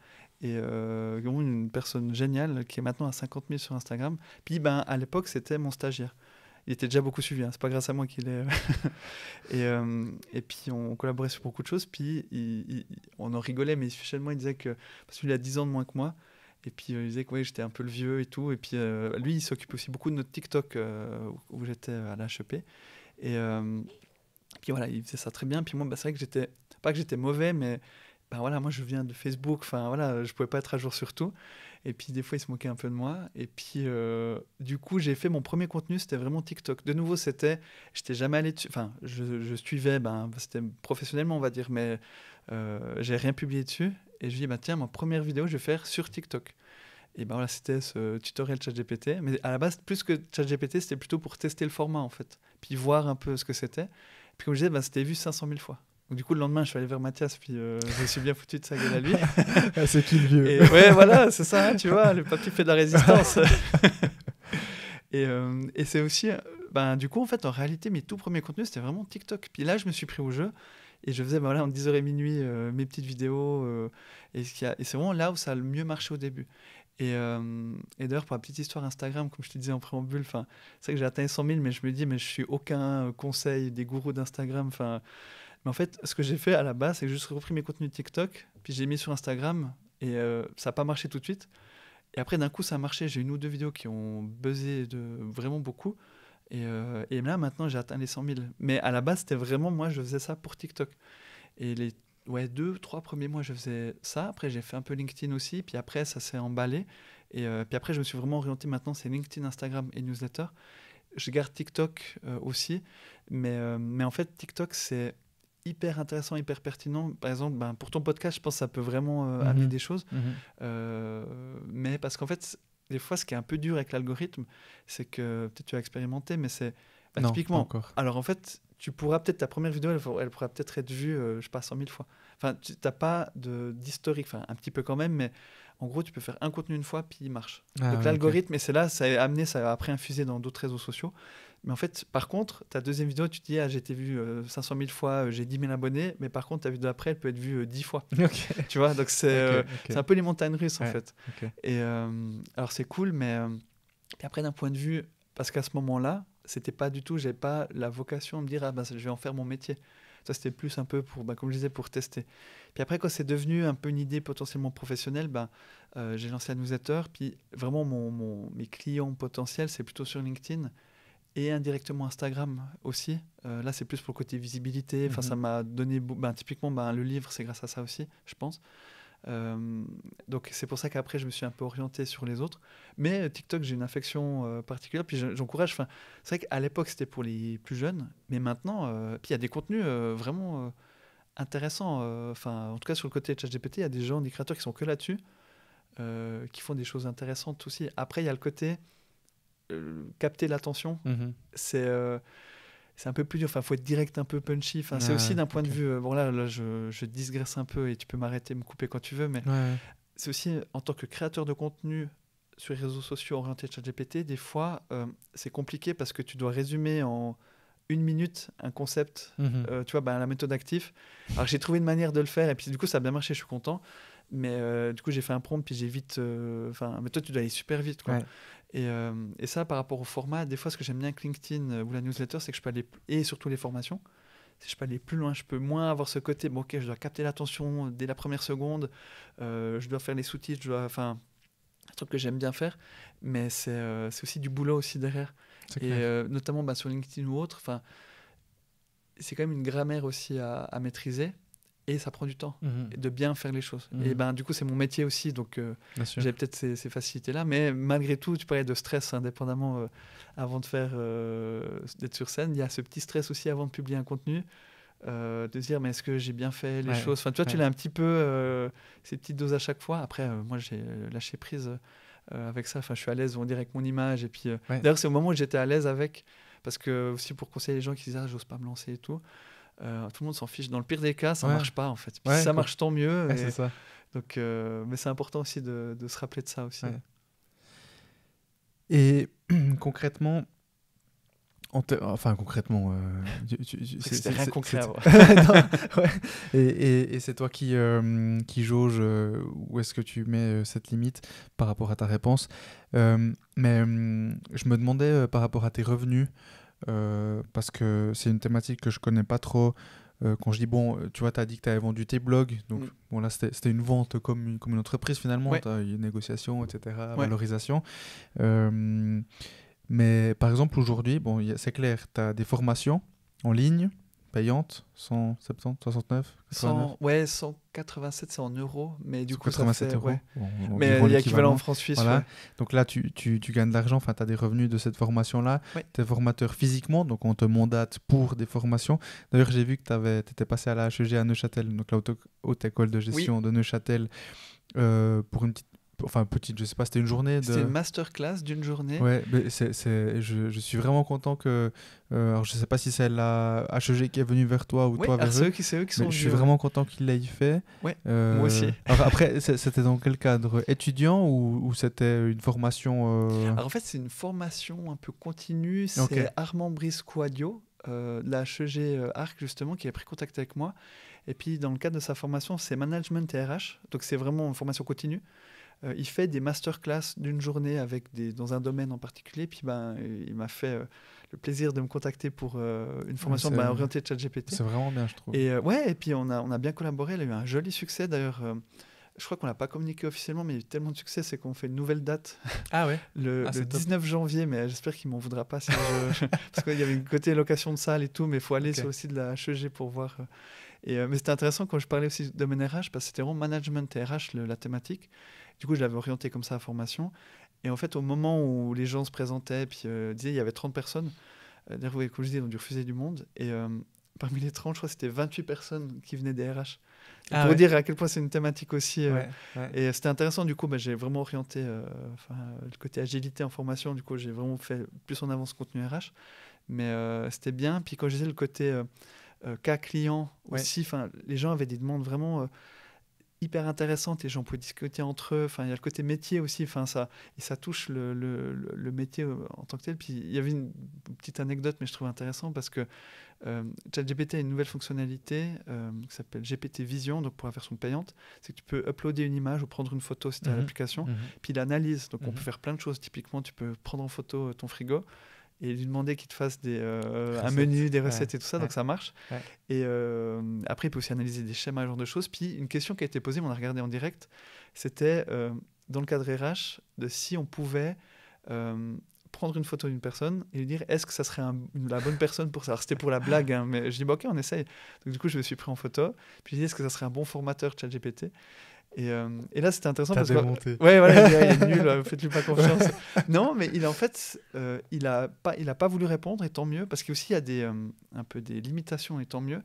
et vraiment une personne géniale qui est maintenant à 50 000 sur Instagram. Puis à l'époque, c'était mon stagiaire. Il était déjà beaucoup suivi, c'est pas grâce à moi qu'il est... et puis on collaborait sur beaucoup de choses, puis on en rigolait, mais finalement il disait que... Parce qu'il a 10 ans de moins que moi, et puis il disait que j'étais un peu le vieux et tout, et puis lui il s'occupe aussi beaucoup de notre TikTok où j'étais à l'HEP, et puis voilà, il faisait ça très bien, puis moi c'est vrai que j'étais... Pas que j'étais mauvais, mais moi je viens de Facebook, je pouvais pas être à jour sur tout. Et puis des fois il se moquait un peu de moi, et puis du coup j'ai fait mon premier contenu, c'était vraiment TikTok. De nouveau j'étais jamais allé dessus, enfin je suivais, c'était professionnellement on va dire, mais j'ai rien publié dessus, et je dis tiens, ma première vidéo je vais faire sur TikTok. Et c'était ce tutoriel ChatGPT, mais à la base plus que ChatGPT c'était plutôt pour tester le format en fait, puis voir un peu ce que c'était. Puis comme je disais, c'était vu 500 000 fois. Donc du coup le lendemain je suis allé vers Mathias, puis je me suis bien foutu de sa gueule à lui. C'est qui le vieux? Et ouais voilà, c'est ça, tu vois, le papy fait de la résistance. et c'est aussi du coup en fait en réalité mes tout premiers contenus c'était vraiment TikTok. Puis là je me suis pris au jeu et je faisais en 10h minuit mes petites vidéos, et c'est vraiment là où ça a le mieux marché au début. Et d'ailleurs pour la petite histoire Instagram, comme je te disais en préambule, c'est vrai que j'ai atteint 100 000, mais je me dis mais je suis aucun conseil des gourous d'Instagram, mais en fait, ce que j'ai fait à la base, c'est que j'ai juste repris mes contenus TikTok, puis j'ai mis sur Instagram, et ça n'a pas marché tout de suite. Et après, d'un coup, ça a marché. J'ai 1 ou 2 vidéos qui ont buzzé vraiment beaucoup. Et là, maintenant, j'ai atteint les 100 000. Mais à la base, c'était vraiment, moi, je faisais ça pour TikTok. Et les 2-3 premiers mois, je faisais ça. Après, j'ai fait un peu LinkedIn aussi. Puis après, ça s'est emballé. Et puis après, je me suis vraiment orienté. Maintenant, c'est LinkedIn, Instagram et newsletter. Je garde TikTok aussi. Mais en fait, TikTok, c'est hyper intéressant, hyper pertinent. Par exemple, pour ton podcast, je pense que ça peut vraiment amener des choses. Mais parce qu'en fait, des fois, ce qui est un peu dur avec l'algorithme, c'est que peut-être tu as expérimenté, mais c'est Non, pas typiquement. encore. Alors en fait, tu pourras peut-être ta première vidéo, elle pourra peut-être être vue, je sais pas, 100 000 fois. Enfin, tu n'as pas d'historique, enfin un petit peu quand même, mais en gros, tu peux faire un contenu une fois, puis il marche. Ah, Donc ouais, ok. l'algorithme, et c'est là, ça a amené, ça a après infusé dans d'autres réseaux sociaux. Mais en fait, par contre, ta deuxième vidéo, tu te dis, ah, j'ai été vue 500 000 fois, j'ai 10 000 abonnés, mais par contre, ta vidéo d'après, elle peut être vue 10 fois. Ok. Tu vois, donc Ok, c'est un peu les montagnes russes, en Ouais, fait. ok. Et alors, c'est cool, mais et après, d'un point de vue, parce qu'à ce moment-là, c'était pas du tout, j'ai pas la vocation à me dire, ah ben, je vais en faire mon métier. Ça, c'était plus un peu pour, comme je disais, pour tester. Puis après, quand c'est devenu un peu une idée potentiellement professionnelle, j'ai lancé la newsletter. Puis vraiment, mes clients potentiels, c'est plutôt sur LinkedIn et indirectement Instagram aussi. Là, c'est plus pour le côté visibilité. Enfin, ça m'a donné, typiquement, le livre, c'est grâce à ça aussi, je pense. Donc c'est pour ça qu'après je me suis un peu orienté sur les autres, mais TikTok j'ai une affection particulière, puis j'encourage, enfin c'est vrai qu'à l'époque c'était pour les plus jeunes, mais maintenant puis il y a des contenus vraiment intéressants, enfin en tout cas sur le côté de ChatGPT il y a des gens, des créateurs qui sont que là-dessus, qui font des choses intéressantes aussi. Après il y a le côté capter l'attention, Mhm. c'est un peu plus dur, enfin faut être direct, un peu punchy, enfin c'est Ah, aussi ouais, d'un point ok. de vue bon là je digresse un peu et tu peux m'arrêter, me couper quand tu veux, mais Ouais. c'est aussi en tant que créateur de contenu sur les réseaux sociaux orientés ChatGPT, des fois c'est compliqué parce que tu dois résumer en 1 minute un concept, Mhm. tu vois, la méthode active. Alors j'ai trouvé une manière de le faire et puis du coup ça a bien marché, je suis content. Mais du coup j'ai fait un prompt puis j'ai vite, enfin, mais toi tu dois aller super vite quoi. Ouais. Et ça par rapport au format, des fois ce que j'aime bien avec LinkedIn ou la newsletter, c'est que je peux aller, et surtout les formations, c'est que je peux aller plus loin, je peux moins avoir ce côté, bon ok, je dois capter l'attention dès la première seconde, je dois faire les sous-titres, enfin, un truc que j'aime bien faire, mais c'est aussi du boulot aussi derrière. C'est Et clair. notamment sur LinkedIn ou autre, enfin, c'est quand même une grammaire aussi à maîtriser, et ça prend du temps Mhm. et de bien faire les choses. Mhm. Et du coup, c'est mon métier aussi, donc Bien sûr. j'ai peut-être ces facilités-là, mais malgré tout, tu parlais de stress indépendamment avant de faire d'être sur scène, il y a ce petit stress aussi avant de publier un contenu. De se dire mais est-ce que j'ai bien fait les Ouais. choses, enfin tu vois, tu Ouais. l'as un petit peu ces petites doses à chaque fois. Après moi j'ai lâché prise avec ça, enfin je suis à l'aise on dirait avec mon image, et puis Ouais. d'ailleurs c'est au moment où j'étais à l'aise avec, parce que aussi pour conseiller les gens qui disent ah j'ose pas me lancer et tout, tout le monde s'en fiche, dans le pire des cas ça Ouais. marche pas en fait, puis si Ouais, ça marche tant mieux, Ouais, c'est ça. donc mais c'est important aussi de se rappeler de ça aussi. Ouais. Et concrètement, enfin concrètement, C'était rien concret avant. Non, ouais. Et c'est toi qui jauge où est-ce que tu mets cette limite par rapport à ta réponse. Mais je me demandais par rapport à tes revenus, parce que c'est une thématique que je connais pas trop. Quand je dis, bon, tu vois, tu as dit que tu avais vendu tes blogs, donc bon, là, c'était une vente comme une entreprise finalement, Ouais. tu as eu une négociation, etc., Ouais. valorisation. Mais par exemple, aujourd'hui, bon, c'est clair, tu as des formations en ligne, payantes, 170, 69, 89. Ouais, 187 c'est en euros, mais du coup ça 187 fait euros, ouais. bon, Mais environ il y a équivalent en l'équivalent. France-Suisse, Voilà. ouais. Donc là, tu gagnes de l'argent, enfin, tu as des revenus de cette formation-là. Ouais. Tu es formateur physiquement, donc on te mandate pour des formations. D'ailleurs, j'ai vu que tu étais passé à la HEG à Neuchâtel, donc la haute école de gestion de Neuchâtel, pour une petite, je sais pas, c'était une journée C'était de... une masterclass d'une journée. Ouais, mais je suis vraiment content que... alors, je sais pas si c'est la HEG qui est venue vers toi ou Ouais, toi vers alors c'est eux, eux qui mais sont je suis venus, ouais. vraiment content qu'il l'ait fait. Ouais, moi aussi. Alors après, c'était dans quel cadre? Étudiant ou c'était une formation Alors en fait, c'est une formation un peu continue. C'est Ok. Armand Briscoadio, de la HEG Arc, justement, qui a pris contact avec moi. Et puis, dans le cadre de sa formation, c'est Management et RH. Donc, c'est vraiment une formation continue. Il fait des masterclass d'une journée dans un domaine en particulier. Puis, il m'a fait le plaisir de me contacter pour une formation orientée ChatGPT. C'est vraiment bien, je trouve. Et ouais, et puis on a bien collaboré. Il a eu un joli succès d'ailleurs. Je crois qu'on l'a pas communiqué officiellement, mais il y a eu tellement de succès, c'est qu'on fait une nouvelle date Ah ouais. le c'est top. 19 janvier, mais j'espère qu'il m'en voudra pas si parce qu'il y avait une côté location de salle et tout, mais il faut aller Ok. sur le site de la HEG pour voir. Mais c'était intéressant quand je parlais aussi de mon RH, parce que c'était vraiment management et RH la thématique. Du coup, je l'avais orienté comme ça à formation. Et en fait, au moment où les gens se présentaient, puis disaient il y avait 30 personnes, d'ailleurs, comme je dis, ils ont dû refuser du monde. Et parmi les 30, je crois que c'était 28 personnes qui venaient des RH. Ah pour ouais. dire à quel point c'est une thématique aussi. Ouais, ouais. Et c'était intéressant, du coup, j'ai vraiment orienté le côté agilité en formation. Du coup, j'ai vraiment fait plus en avance contenu RH. Mais c'était bien. Puis quand je disais le côté cas client Ouais. aussi, les gens avaient des demandes vraiment hyper intéressantes. Les gens pouvaient discuter entre eux. Il y a le côté métier aussi. Ça touche le métier en tant que tel. Puis il y avait une petite anecdote, mais je trouve intéressant parce que ChatGPT a une nouvelle fonctionnalité qui s'appelle GPT Vision, donc pour la version payante, c'est que tu peux uploader une image ou prendre une photo si tu as l'application, puis il analyse. Donc on peut faire plein de choses. Typiquement, tu peux prendre en photo ton frigo et lui demander qu'il te fasse un menu, des recettes et tout ça, donc ça marche. Ouais. Et après, il peut aussi analyser des schémas, ce genre de choses. Puis une question qui a été posée, on a regardé en direct, c'était dans le cadre RH, de si on pouvait prendre une photo d'une personne et lui dire est-ce que ça serait la bonne personne pour ça. Alors c'était pour la blague, hein, mais je dis ok, on essaye. Donc du coup je me suis pris en photo, puis j'ai dit est-ce que ça serait un bon formateur ChatGPT. Et là c'était intéressant parce démonté. que ouais, voilà, il est nul, faites-lui pas confiance. Non, mais il a pas voulu répondre, et tant mieux, parce qu'il y a un peu des limitations, et tant mieux.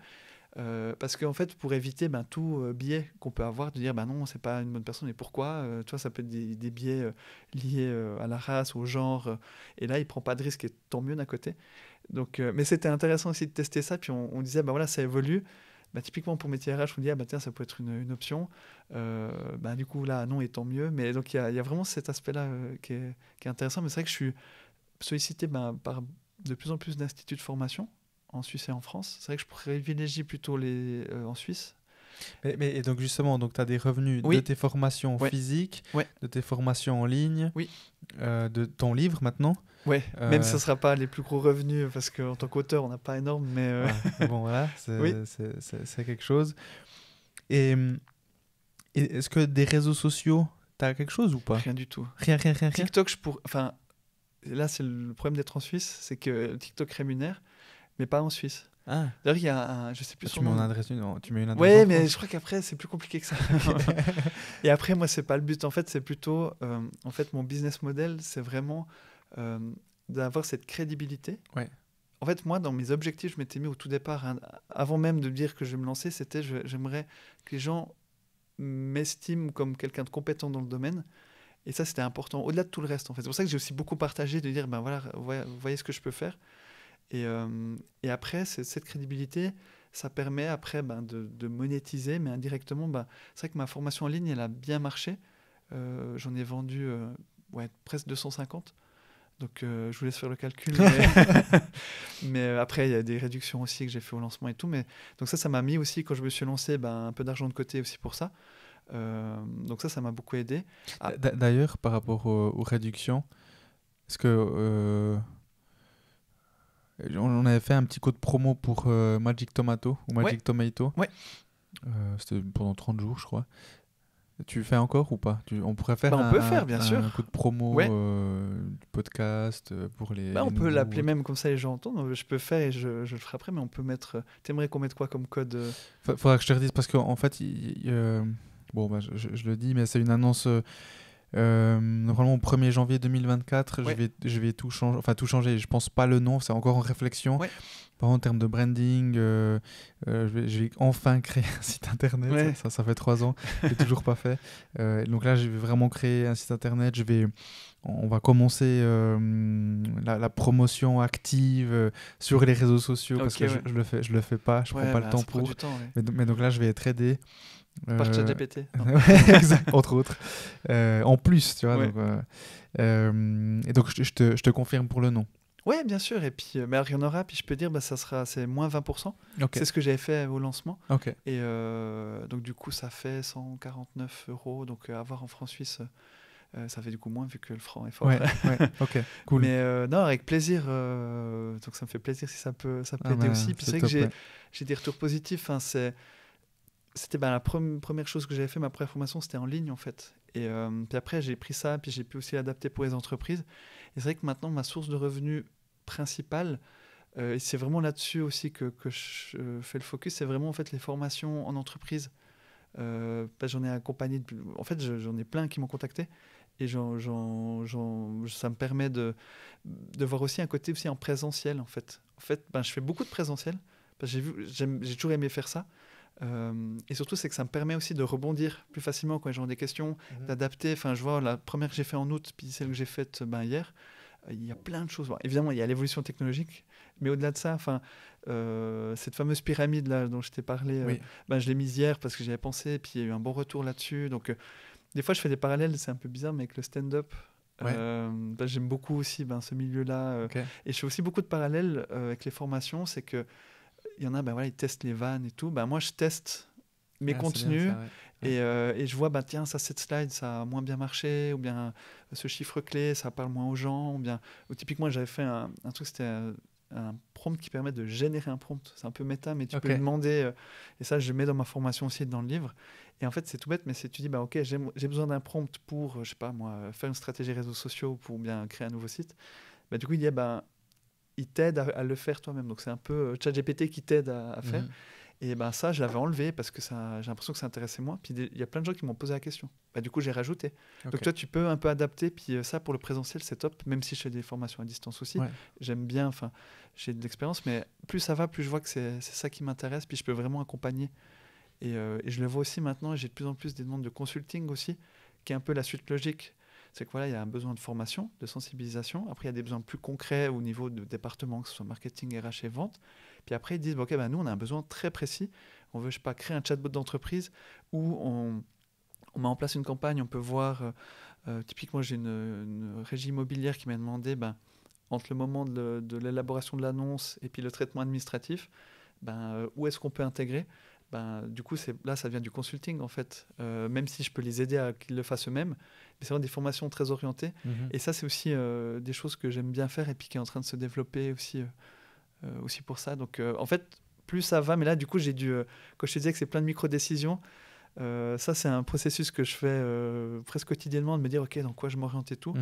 Parce qu'en fait, pour éviter tout biais qu'on peut avoir, de dire non, c'est pas une bonne personne, et pourquoi tu vois, ça peut être des biais liés à la race, au genre, et là, il prend pas de risque, et tant mieux d'un côté. Donc, mais c'était intéressant aussi de tester ça, puis on disait, voilà, ça évolue. Typiquement pour métier RH, on dit, tiens, ça peut être une option. Du coup, là, non, et tant mieux. Mais donc, il y a vraiment cet aspect-là qui est intéressant, mais c'est vrai que je suis sollicité par de plus en plus d'instituts de formation en Suisse et en France. C'est vrai que je privilégie plutôt les en Suisse. Et donc justement, tu as des revenus Oui. de tes formations physiques, de tes formations en ligne, de ton livre maintenant. Ouais, même si ce ne sera pas les plus gros revenus, parce qu'en tant qu'auteur, on n'a pas énorme, mais... Ouais, bon, voilà, c'est quelque chose. Et est-ce que des réseaux sociaux, tu as quelque chose ou pas? Rien du tout. Rien. TikTok, là, c'est le problème d'être en Suisse, c'est que TikTok rémunère, mais pas en Suisse. Ah. D'ailleurs, il y a je sais plus son nom. Tu mets une adresse ouais, en mais France. je crois qu'après, c'est plus compliqué que ça. Et après, moi, c'est pas le but. En fait, c'est plutôt... en fait, mon business model, c'est vraiment d'avoir cette crédibilité. Ouais. En fait, moi, dans mes objectifs, je m'étais mis au tout départ, avant même de dire que je vais me lancer, c'était j'aimerais que les gens m'estiment comme quelqu'un de compétent dans le domaine. Et ça, c'était important, au-delà de tout le reste, en fait. C'est pour ça que j'ai aussi beaucoup partagé, de dire, voilà, vous voyez ce que je peux faire. Et après, cette crédibilité, ça permet après de monétiser, mais indirectement, c'est vrai que ma formation en ligne, elle a bien marché. J'en ai vendu presque 250. Donc, je vous laisse faire le calcul. Mais après, il y a des réductions aussi que j'ai fait au lancement et tout. Donc ça m'a mis aussi, quand je me suis lancé, un peu d'argent de côté aussi pour ça. Donc ça m'a beaucoup aidé. D'ailleurs, par rapport aux réductions, est-ce que... on avait fait un petit code promo pour Magic Tomato ou Magic Tomato. Ouais. C'était pendant 30 jours, je crois. Tu fais encore ou pas? On pourrait faire on peut faire, bien sûr. Un code promo du podcast pour les on peut nouveaux, l'appeler même comme ça, les gens entendent. Je peux faire et je le ferai après, mais on peut mettre... T'aimerais qu'on mette quoi comme code Faudra que je te redise, parce qu'en fait, je le dis, mais c'est une annonce... normalement au 1er janvier 2024, je vais tout changer. Je pense pas le nom, c'est encore en réflexion. Par contre, en termes de branding, je vais enfin créer un site internet. Ça fait 3 ans, je l'ai toujours pas fait. Donc là, je vais vraiment créer un site internet. On va commencer la promotion active sur les réseaux sociaux, parce que je le fais pas, je prends pas le temps pour. Mais donc là, je vais être aidé. Par ChatGPT. Exact, entre autres. En plus, tu vois. Donc, et donc, je te confirme pour le nom. Oui, bien sûr. Et puis, il y en aura. Puis je peux dire, c'est moins 20%. C'est ce que j'avais fait au lancement. Et donc, du coup, ça fait 149 €. Donc, à voir en francs suisses, ça fait du coup moins, vu que le franc est fort. Ok, cool. Mais non, avec plaisir. Donc, ça me fait plaisir si ça peut aider aussi. Puis c'est vrai que j'ai des retours positifs. C'était la première chose que j'avais fait, ma première formation, c'était en ligne en fait. Et puis après, j'ai pris ça, puis j'ai pu aussi l'adapter pour les entreprises. Et c'est vrai que maintenant, ma source de revenus principale, et c'est vraiment là-dessus aussi que je fais le focus, c'est vraiment en fait les formations en entreprise. J'en ai accompagné, en fait, j'en ai plein qui m'ont contacté. Et ça me permet de voir aussi un côté aussi en présentiel en fait. En fait, je fais beaucoup de présentiel. Parce que j'ai toujours aimé faire ça. Et surtout, c'est que ça me permet aussi de rebondir plus facilement quand j'ai des questions, d'adapter. Enfin, je vois la première que j'ai faite en août, puis celle que j'ai faite hier. Il y a plein de choses. Bon, évidemment, il y a l'évolution technologique, mais au-delà de ça, cette fameuse pyramide là dont je t'ai parlé, je l'ai mise hier parce que j'y avais pensé, puis il y a eu un bon retour là-dessus. Donc, des fois, je fais des parallèles, c'est un peu bizarre, mais avec le stand-up, j'aime beaucoup aussi ce milieu-là. Et je fais aussi beaucoup de parallèles avec les formations. C'est que il y en a, ils testent les vannes et tout. Moi, je teste mes contenus. Ça, et je vois, tiens, cette slide, ça a moins bien marché, ou bien ce chiffre clé, ça parle moins aux gens, ou typiquement, j'avais fait un truc, c'était un prompt qui permet de générer un prompt. C'est un peu méta, mais tu peux lui demander, et ça, je le mets dans ma formation aussi, dans le livre. Et en fait, c'est tout bête, mais tu dis, ok, j'ai besoin d'un prompt pour, je sais pas moi, faire une stratégie réseaux sociaux, pour bien créer un nouveau site. Du coup, il dit, il t'aide à le faire toi-même. Donc, c'est un peu ChatGPT qui t'aide à faire. Et ça, je l'avais enlevé parce que j'ai l'impression que ça intéressait moins. Puis il y a plein de gens qui m'ont posé la question. Du coup, j'ai rajouté. Donc toi, tu peux un peu adapter. Puis ça, pour le présentiel, c'est top. Même si je fais des formations à distance aussi. J'aime bien, j'ai de l'expérience. Mais plus ça va, plus je vois que c'est ça qui m'intéresse. Puis je peux vraiment accompagner. Et je le vois aussi maintenant. J'ai de plus en plus des demandes de consulting aussi, qui est un peu la suite logique. C'est que il y a un besoin de formation, de sensibilisation. Après, il y a des besoins plus concrets au niveau de département, que ce soit marketing, RH et vente. Puis après, ils disent, nous, on a un besoin très précis. On veut, créer un chatbot d'entreprise où on met en place une campagne. On peut voir, typiquement, j'ai une régie immobilière qui m'a demandé, entre le moment de l'élaboration de l'annonce et puis le traitement administratif, où est-ce qu'on peut intégrer. Du coup, là, ça devient du consulting, en fait. Même si je peux les aider à qu'ils le fassent eux-mêmes. Mais c'est vraiment des formations très orientées. Et ça, c'est aussi des choses que j'aime bien faire et puis qui est en train de se développer aussi pour ça. Donc, en fait, plus ça va, mais là, du coup, j'ai dû... quand je te disais que c'est plein de micro-décisions, ça, c'est un processus que je fais presque quotidiennement, de me dire, OK, dans quoi je m'oriente et tout.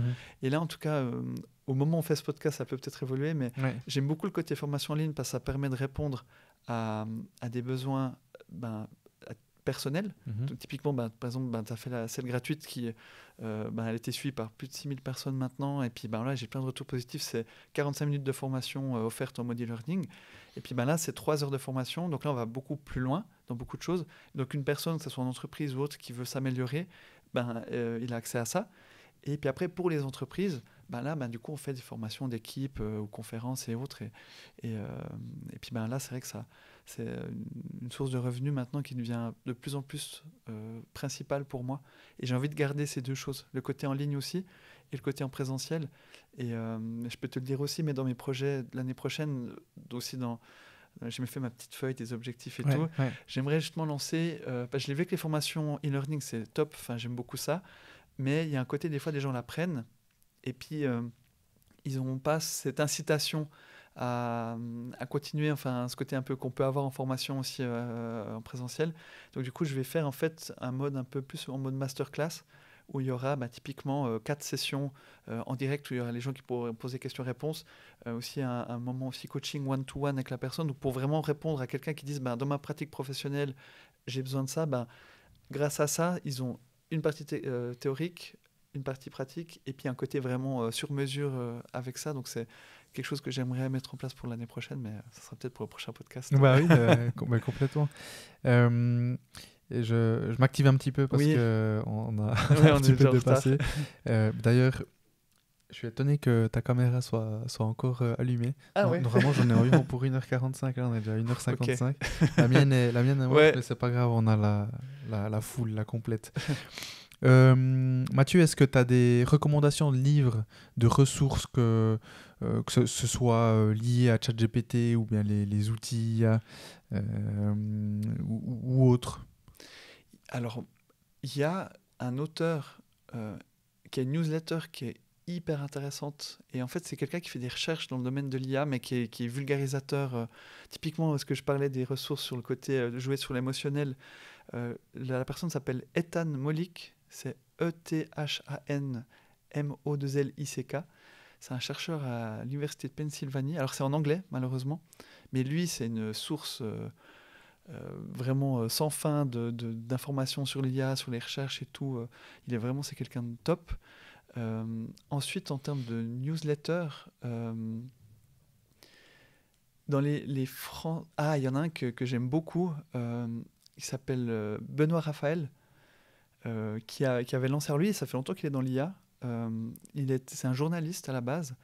Et là, en tout cas, au moment où on fait ce podcast, ça peut peut-être évoluer, mais j'aime beaucoup le côté formation en ligne parce que ça permet de répondre à des besoins personnels. Donc, typiquement, par exemple, tu as fait celle gratuite qui elle était suivie par plus de 6000 personnes maintenant. Et puis là, j'ai plein de retours positifs. C'est 45 minutes de formation offerte en mode e-learning. Et puis là, c'est 3 heures de formation. Donc là, on va beaucoup plus loin dans beaucoup de choses. Donc une personne, que ce soit une entreprise ou autre, qui veut s'améliorer, il a accès à ça. Et puis après, pour les entreprises, du coup, on fait des formations d'équipe ou conférences et autres. Et puis là, c'est vrai que c'est une source de revenus maintenant qui devient de plus en plus principale pour moi. Et j'ai envie de garder ces deux choses, le côté en ligne aussi et le côté en présentiel. Et je peux te le dire aussi, mais dans mes projets de l'année prochaine, aussi j'ai fait ma petite feuille des objectifs et tout. J'aimerais justement lancer, je l'ai vu que les formations e-learning, c'est top, j'aime beaucoup ça. Mais il y a un côté, des fois, des gens l'apprennent et puis ils n'ont pas cette incitation à continuer, ce côté un peu qu'on peut avoir en formation aussi en présentiel. Donc du coup, je vais faire en fait un mode un peu plus en mode masterclass où il y aura typiquement 4 sessions en direct où il y aura les gens qui pourront poser questions-réponses, aussi un moment aussi coaching one-to-one avec la personne, donc pour vraiment répondre à quelqu'un qui dise dans ma pratique professionnelle, j'ai besoin de ça, grâce à ça, ils ont une partie théorique, une partie pratique et puis un côté vraiment sur mesure avec ça. Donc c'est quelque chose que j'aimerais mettre en place pour l'année prochaine, mais ça sera peut-être pour le prochain podcast. Oui, complètement. Et je m'active un petit peu parce qu'on a un petit peu dépassé. D'ailleurs, je suis étonné que ta caméra soit encore allumée. Normalement, j'en ai environ pour 1h45, là on est déjà à 1h55. Okay. La mienne est morte, mais c'est pas grave, on a la foule, la complète. Mathieu, est-ce que tu as des recommandations de livres, de ressources que ce soit lié à ChatGPT ou bien les outils ou autres? Alors, il y a un auteur qui a une newsletter qui est hyper intéressante. Et en fait, c'est quelqu'un qui fait des recherches dans le domaine de l'IA, mais qui est vulgarisateur. Typiquement, ce que je parlais des ressources sur le côté de jouer sur l'émotionnel, la personne s'appelle Ethan Mollick. C'est ETHAN-MO2LICK. C'est un chercheur à l'université de Pennsylvanie. Alors, c'est en anglais, malheureusement. Mais lui, c'est une source vraiment sans fin d'informations sur l'IA, sur les recherches et tout. C'est quelqu'un de top. Ensuite, en termes de newsletter, Dans les Ah, il y en a un que j'aime beaucoup. Il s'appelle Benoît Raphaël, qui avait lancé. Alors lui, ça fait longtemps qu'il est dans l'IA. C'est un journaliste à la base.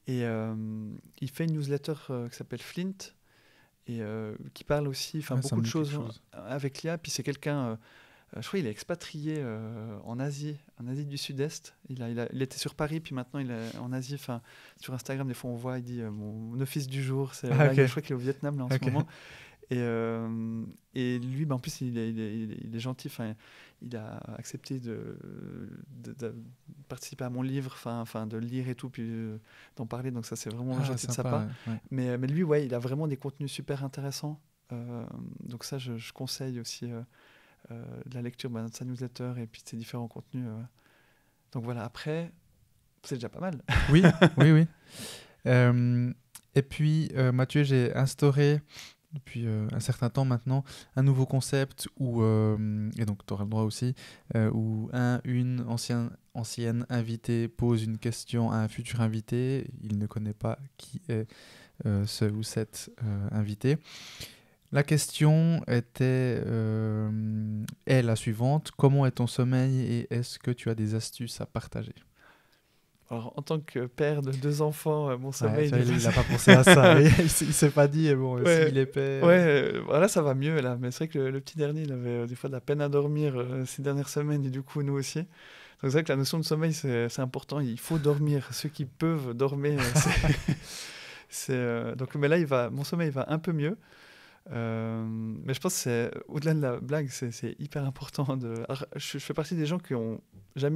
Et il fait une newsletter qui s'appelle Flint. Et qui parle aussi beaucoup de choses avec l'IA. Puis c'est quelqu'un, je crois qu'il est expatrié en Asie du Sud-Est. Il était sur Paris, puis maintenant il est en Asie. Sur Instagram, des fois on voit, il dit mon office du jour. Je crois qu'il est au Vietnam là, en ce moment. Et lui, en plus, il est gentil. Il a accepté de participer à mon livre, de le lire et tout, puis d'en parler. Donc ça, c'est vraiment gentil de sa part. Ouais. Mais lui, il a vraiment des contenus super intéressants. Donc ça, je conseille aussi de la lecture de sa newsletter et puis de ses différents contenus. Donc voilà, après, c'est déjà pas mal. Oui. Et puis, Mathieu, j'ai instauré depuis un certain temps maintenant un nouveau concept et donc tu auras le droit aussi, où une ancienne invitée pose une question à un futur invité. Il ne connaît pas qui est ce ou cette invité. La question est la suivante. Comment est ton sommeil et est-ce que tu as des astuces à partager? Alors, en tant que père de 2 enfants, mon sommeil... il n'a pas pensé à ça. Il ne s'est pas dit, s'il est père... Voilà, ça va mieux, là. Mais c'est vrai que le petit dernier, il avait des fois de la peine à dormir ces dernières semaines, et du coup, nous aussi. Donc, c'est vrai que la notion de sommeil, c'est important. Il faut dormir. Ceux qui peuvent dormir, donc, mais là, mon sommeil va un peu mieux. Mais je pense que au-delà de la blague, c'est hyper important. Alors, je fais partie des gens qui ont j'ai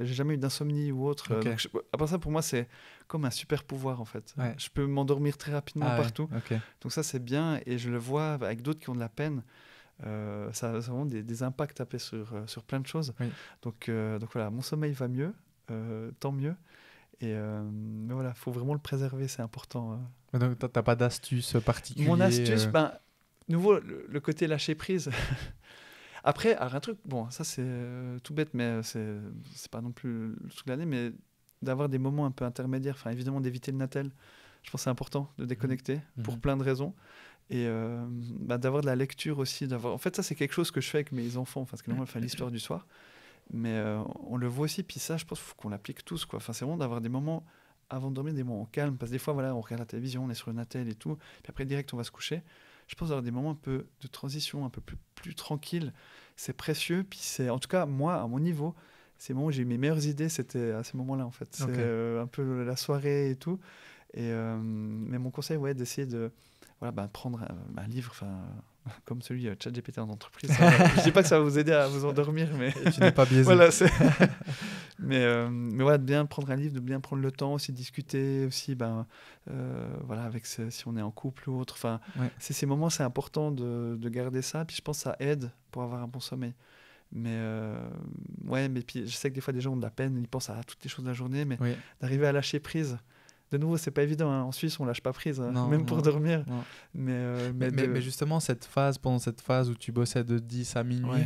jamais eu d'insomnie ou autre. Okay. Donc à part ça, pour moi, c'est comme un super pouvoir en fait. Ouais. Je peux m'endormir très rapidement partout. Ouais. Okay. Donc ça, c'est bien. Et je le vois avec d'autres qui ont de la peine. Ça a vraiment des impacts après sur plein de choses. Oui. Donc voilà, mon sommeil va mieux, tant mieux. Mais voilà, il faut vraiment le préserver, c'est important. Donc, tu n'as pas d'astuce particulière? Mon astuce, nouveau, le côté lâcher prise. Après, alors un truc, bon, ça c'est tout bête, mais c'est pas non plus le truc de l'année, mais d'avoir des moments un peu intermédiaires, évidemment d'éviter le Natel. Je pense que c'est important de déconnecter pour plein de raisons. Et d'avoir de la lecture aussi. En fait, ça c'est quelque chose que je fais avec mes enfants, parce que normalement, l'histoire du soir. Mais on le voit aussi, puis ça, je pense qu'il faut qu'on l'applique tous, quoi. C'est vraiment d'avoir des moments avant de dormir, des moments calmes, parce que des fois, voilà, on regarde la télévision, on est sur le Natel et tout, puis après, direct, on va se coucher. Je pense avoir des moments un peu de transition, un peu plus tranquille. C'est précieux, puis c'est, en tout cas, moi, à mon niveau, ces moments où j'ai eu mes meilleures idées, c'était à ces moments-là, en fait. C'est un peu la soirée et tout. Mais mon conseil, d'essayer de prendre un livre, comme celui ChatGPT en entreprise. Je dis pas que ça va vous aider à vous endormir, mais tu n'es pas biaisé. Voilà, mais de bien prendre un livre, de bien prendre le temps aussi, de discuter aussi, avec si on est en couple ou autre. C'est ces moments, c'est important de garder ça. Puis je pense que ça aide pour avoir un bon sommeil. Mais puis je sais que des fois des gens ont de la peine, ils pensent à toutes les choses de la journée, mais d'arriver à lâcher prise. De nouveau, c'est pas évident. En Suisse, on lâche pas prise, pour dormir. Non. Mais justement, pendant cette phase où tu bossais de 10 à minuit,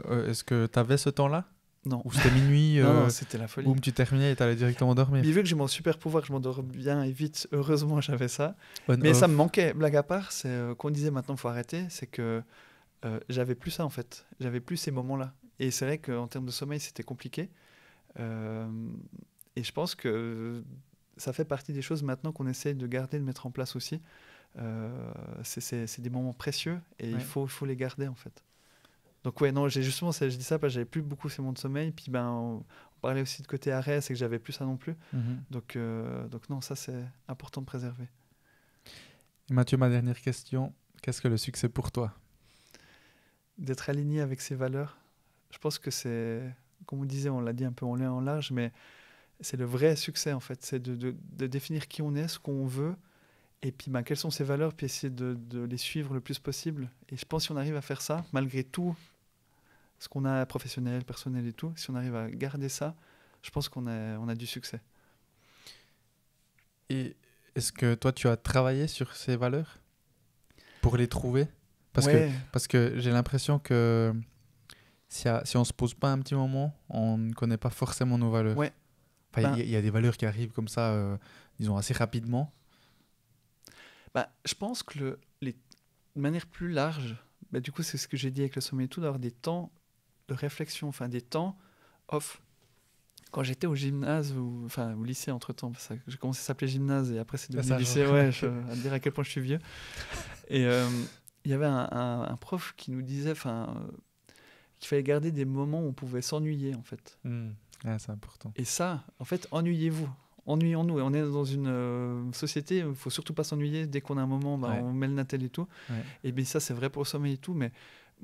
est-ce que tu avais ce temps-là? Non. Ou c'était minuit Non, c'était la folie. Boum, tu terminais et tu allais directement dormir. Mais vu que j'ai mon super pouvoir, que je m'endors bien et vite, heureusement, j'avais ça. Mais ça me manquait. Blague à part, c'est qu'on disait maintenant, il faut arrêter. C'est que j'avais plus ça, en fait. J'avais plus ces moments-là. Et c'est vrai qu'en termes de sommeil, c'était compliqué. Et je pense que ça fait partie des choses maintenant qu'on essaye de garder, de mettre en place aussi. C'est des moments précieux et il faut les garder, en fait. Donc je dis ça parce que j'avais plus beaucoup ces moments de sommeil. Puis on parlait aussi de côté arrêt, c'est que j'avais plus ça non plus. Donc non, ça c'est important de préserver. Et Mathieu, ma dernière question, qu'est-ce que le succès pour toi? D'être aligné avec ses valeurs. Je pense que c'est, comme on disait, on l'a dit un peu en long et en large, mais c'est le vrai succès en fait. C'est de définir qui on est, ce qu'on veut, et puis quelles sont ses valeurs, puis essayer de les suivre le plus possible. Et je pense que si on arrive à faire ça, malgré tout ce qu'on a professionnel, personnel et tout, si on arrive à garder ça, je pense qu'on a du succès. Et est-ce que toi, tu as travaillé sur ces valeurs pour les trouver? Parce que j'ai l'impression que si on ne se pose pas un petit moment, on ne connaît pas forcément nos valeurs. Il y a des valeurs qui arrivent comme ça, disons, assez rapidement. Je pense que de manière plus large, du coup, c'est ce que j'ai dit avec le sommeil et tout, d'avoir des temps de réflexion, enfin des temps off. Quand j'étais au gymnase, au lycée entre-temps, parce que j'ai commencé à s'appeler gymnase et après c'est devenu lycée, à dire à quel point je suis vieux. Et il y avait un prof qui nous disait qu'il fallait garder des moments où on pouvait s'ennuyer, en fait. C'est important. Et ça, en fait, ennuyez-vous. Ennuyons-nous. Et on est dans une société où il ne faut surtout pas s'ennuyer. Dès qu'on a un moment, on met le natel et tout. Ouais. Et bien ça, c'est vrai pour le sommeil et tout. Mais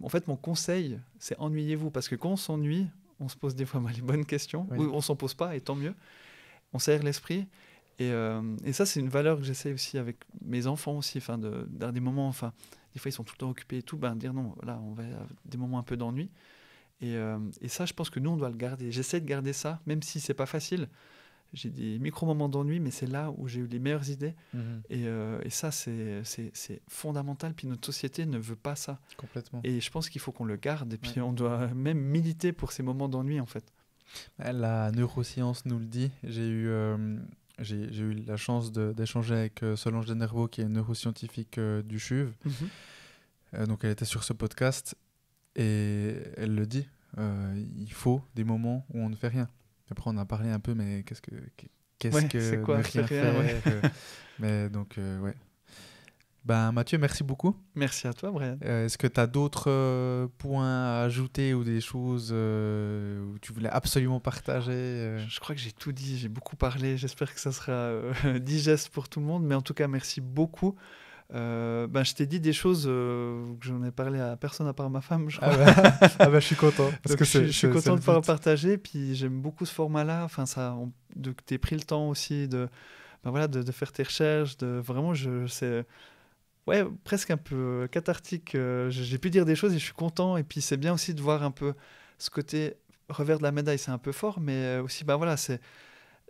en fait, mon conseil, c'est ennuyez-vous. Parce que quand on s'ennuie, on se pose des fois les bonnes questions. Ou on ne s'en pose pas, et tant mieux. On s'aère l'esprit. Et ça, c'est une valeur que j'essaie aussi avec mes enfants aussi. Dans des moments, des fois, ils sont tout le temps occupés et tout. Dire non, là, on va avoir des moments un peu d'ennui. Et ça, je pense que nous, on doit le garder. J'essaie de garder ça, même si c'est pas facile. J'ai des micro-moments d'ennui, mais c'est là où j'ai eu les meilleures idées. Et ça, c'est fondamental. Puis notre société ne veut pas ça. Complètement. Et je pense qu'il faut qu'on le garde. Et puis on doit même militer pour ces moments d'ennui, en fait. La neuroscience nous le dit. J'ai eu la chance d'échanger avec Solange Denervaux, qui est une neuroscientifique du CHUV. Donc elle était sur ce podcast. Et elle le dit, il faut des moments où on ne fait rien. Après, on a parlé un peu, mais qu'est-ce que c'est quoi, ne rien faire Mais donc, ouais. Mathieu, merci beaucoup. Merci à toi, Brian. Est-ce que tu as d'autres points à ajouter ou des choses où tu voulais absolument partager Je crois que j'ai tout dit, j'ai beaucoup parlé. J'espère que ça sera digeste pour tout le monde. Mais en tout cas, merci beaucoup. Je t'ai dit des choses que j'en ai parlé à personne à part ma femme, je crois. Je suis content. Parce que je suis content de pouvoir partager. Puis j'aime beaucoup ce format-là. Que tu aies pris le temps aussi de faire tes recherches. Vraiment, c'est presque un peu cathartique. J'ai pu dire des choses et je suis content. Et puis c'est bien aussi de voir un peu ce côté revers de la médaille. C'est un peu fort, mais aussi,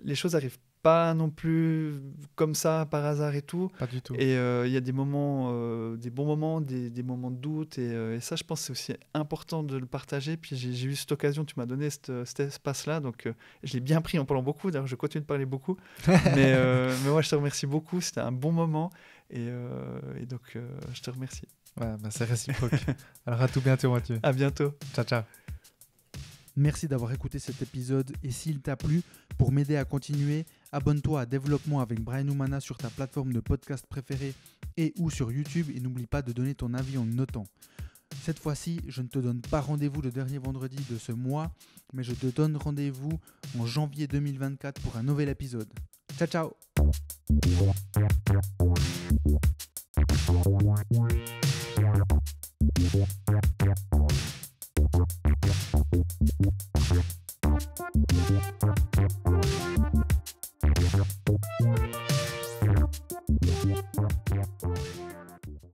les choses arrivent pas non plus comme ça par hasard et tout. Pas du tout. Et il y a des moments, des bons moments, des moments de doute. Et ça, je pense que c'est aussi important de le partager. Puis j'ai eu cette occasion, tu m'as donné cet espace-là. Donc je l'ai bien pris en parlant beaucoup. D'ailleurs, je continue de parler beaucoup. mais moi, je te remercie beaucoup. C'était un bon moment. Et donc, je te remercie. C'est réciproque. Alors, à tout bientôt, Mathieu. À bientôt. Ciao, ciao. Merci d'avoir écouté cet épisode et s'il t'a plu, pour m'aider à continuer, abonne-toi à Développement avec Brian Oumana sur ta plateforme de podcast préférée et ou sur YouTube et n'oublie pas de donner ton avis en notant. Cette fois-ci, je ne te donne pas rendez-vous le dernier vendredi de ce mois, mais je te donne rendez-vous en janvier 2024 pour un nouvel épisode. Ciao, ciao.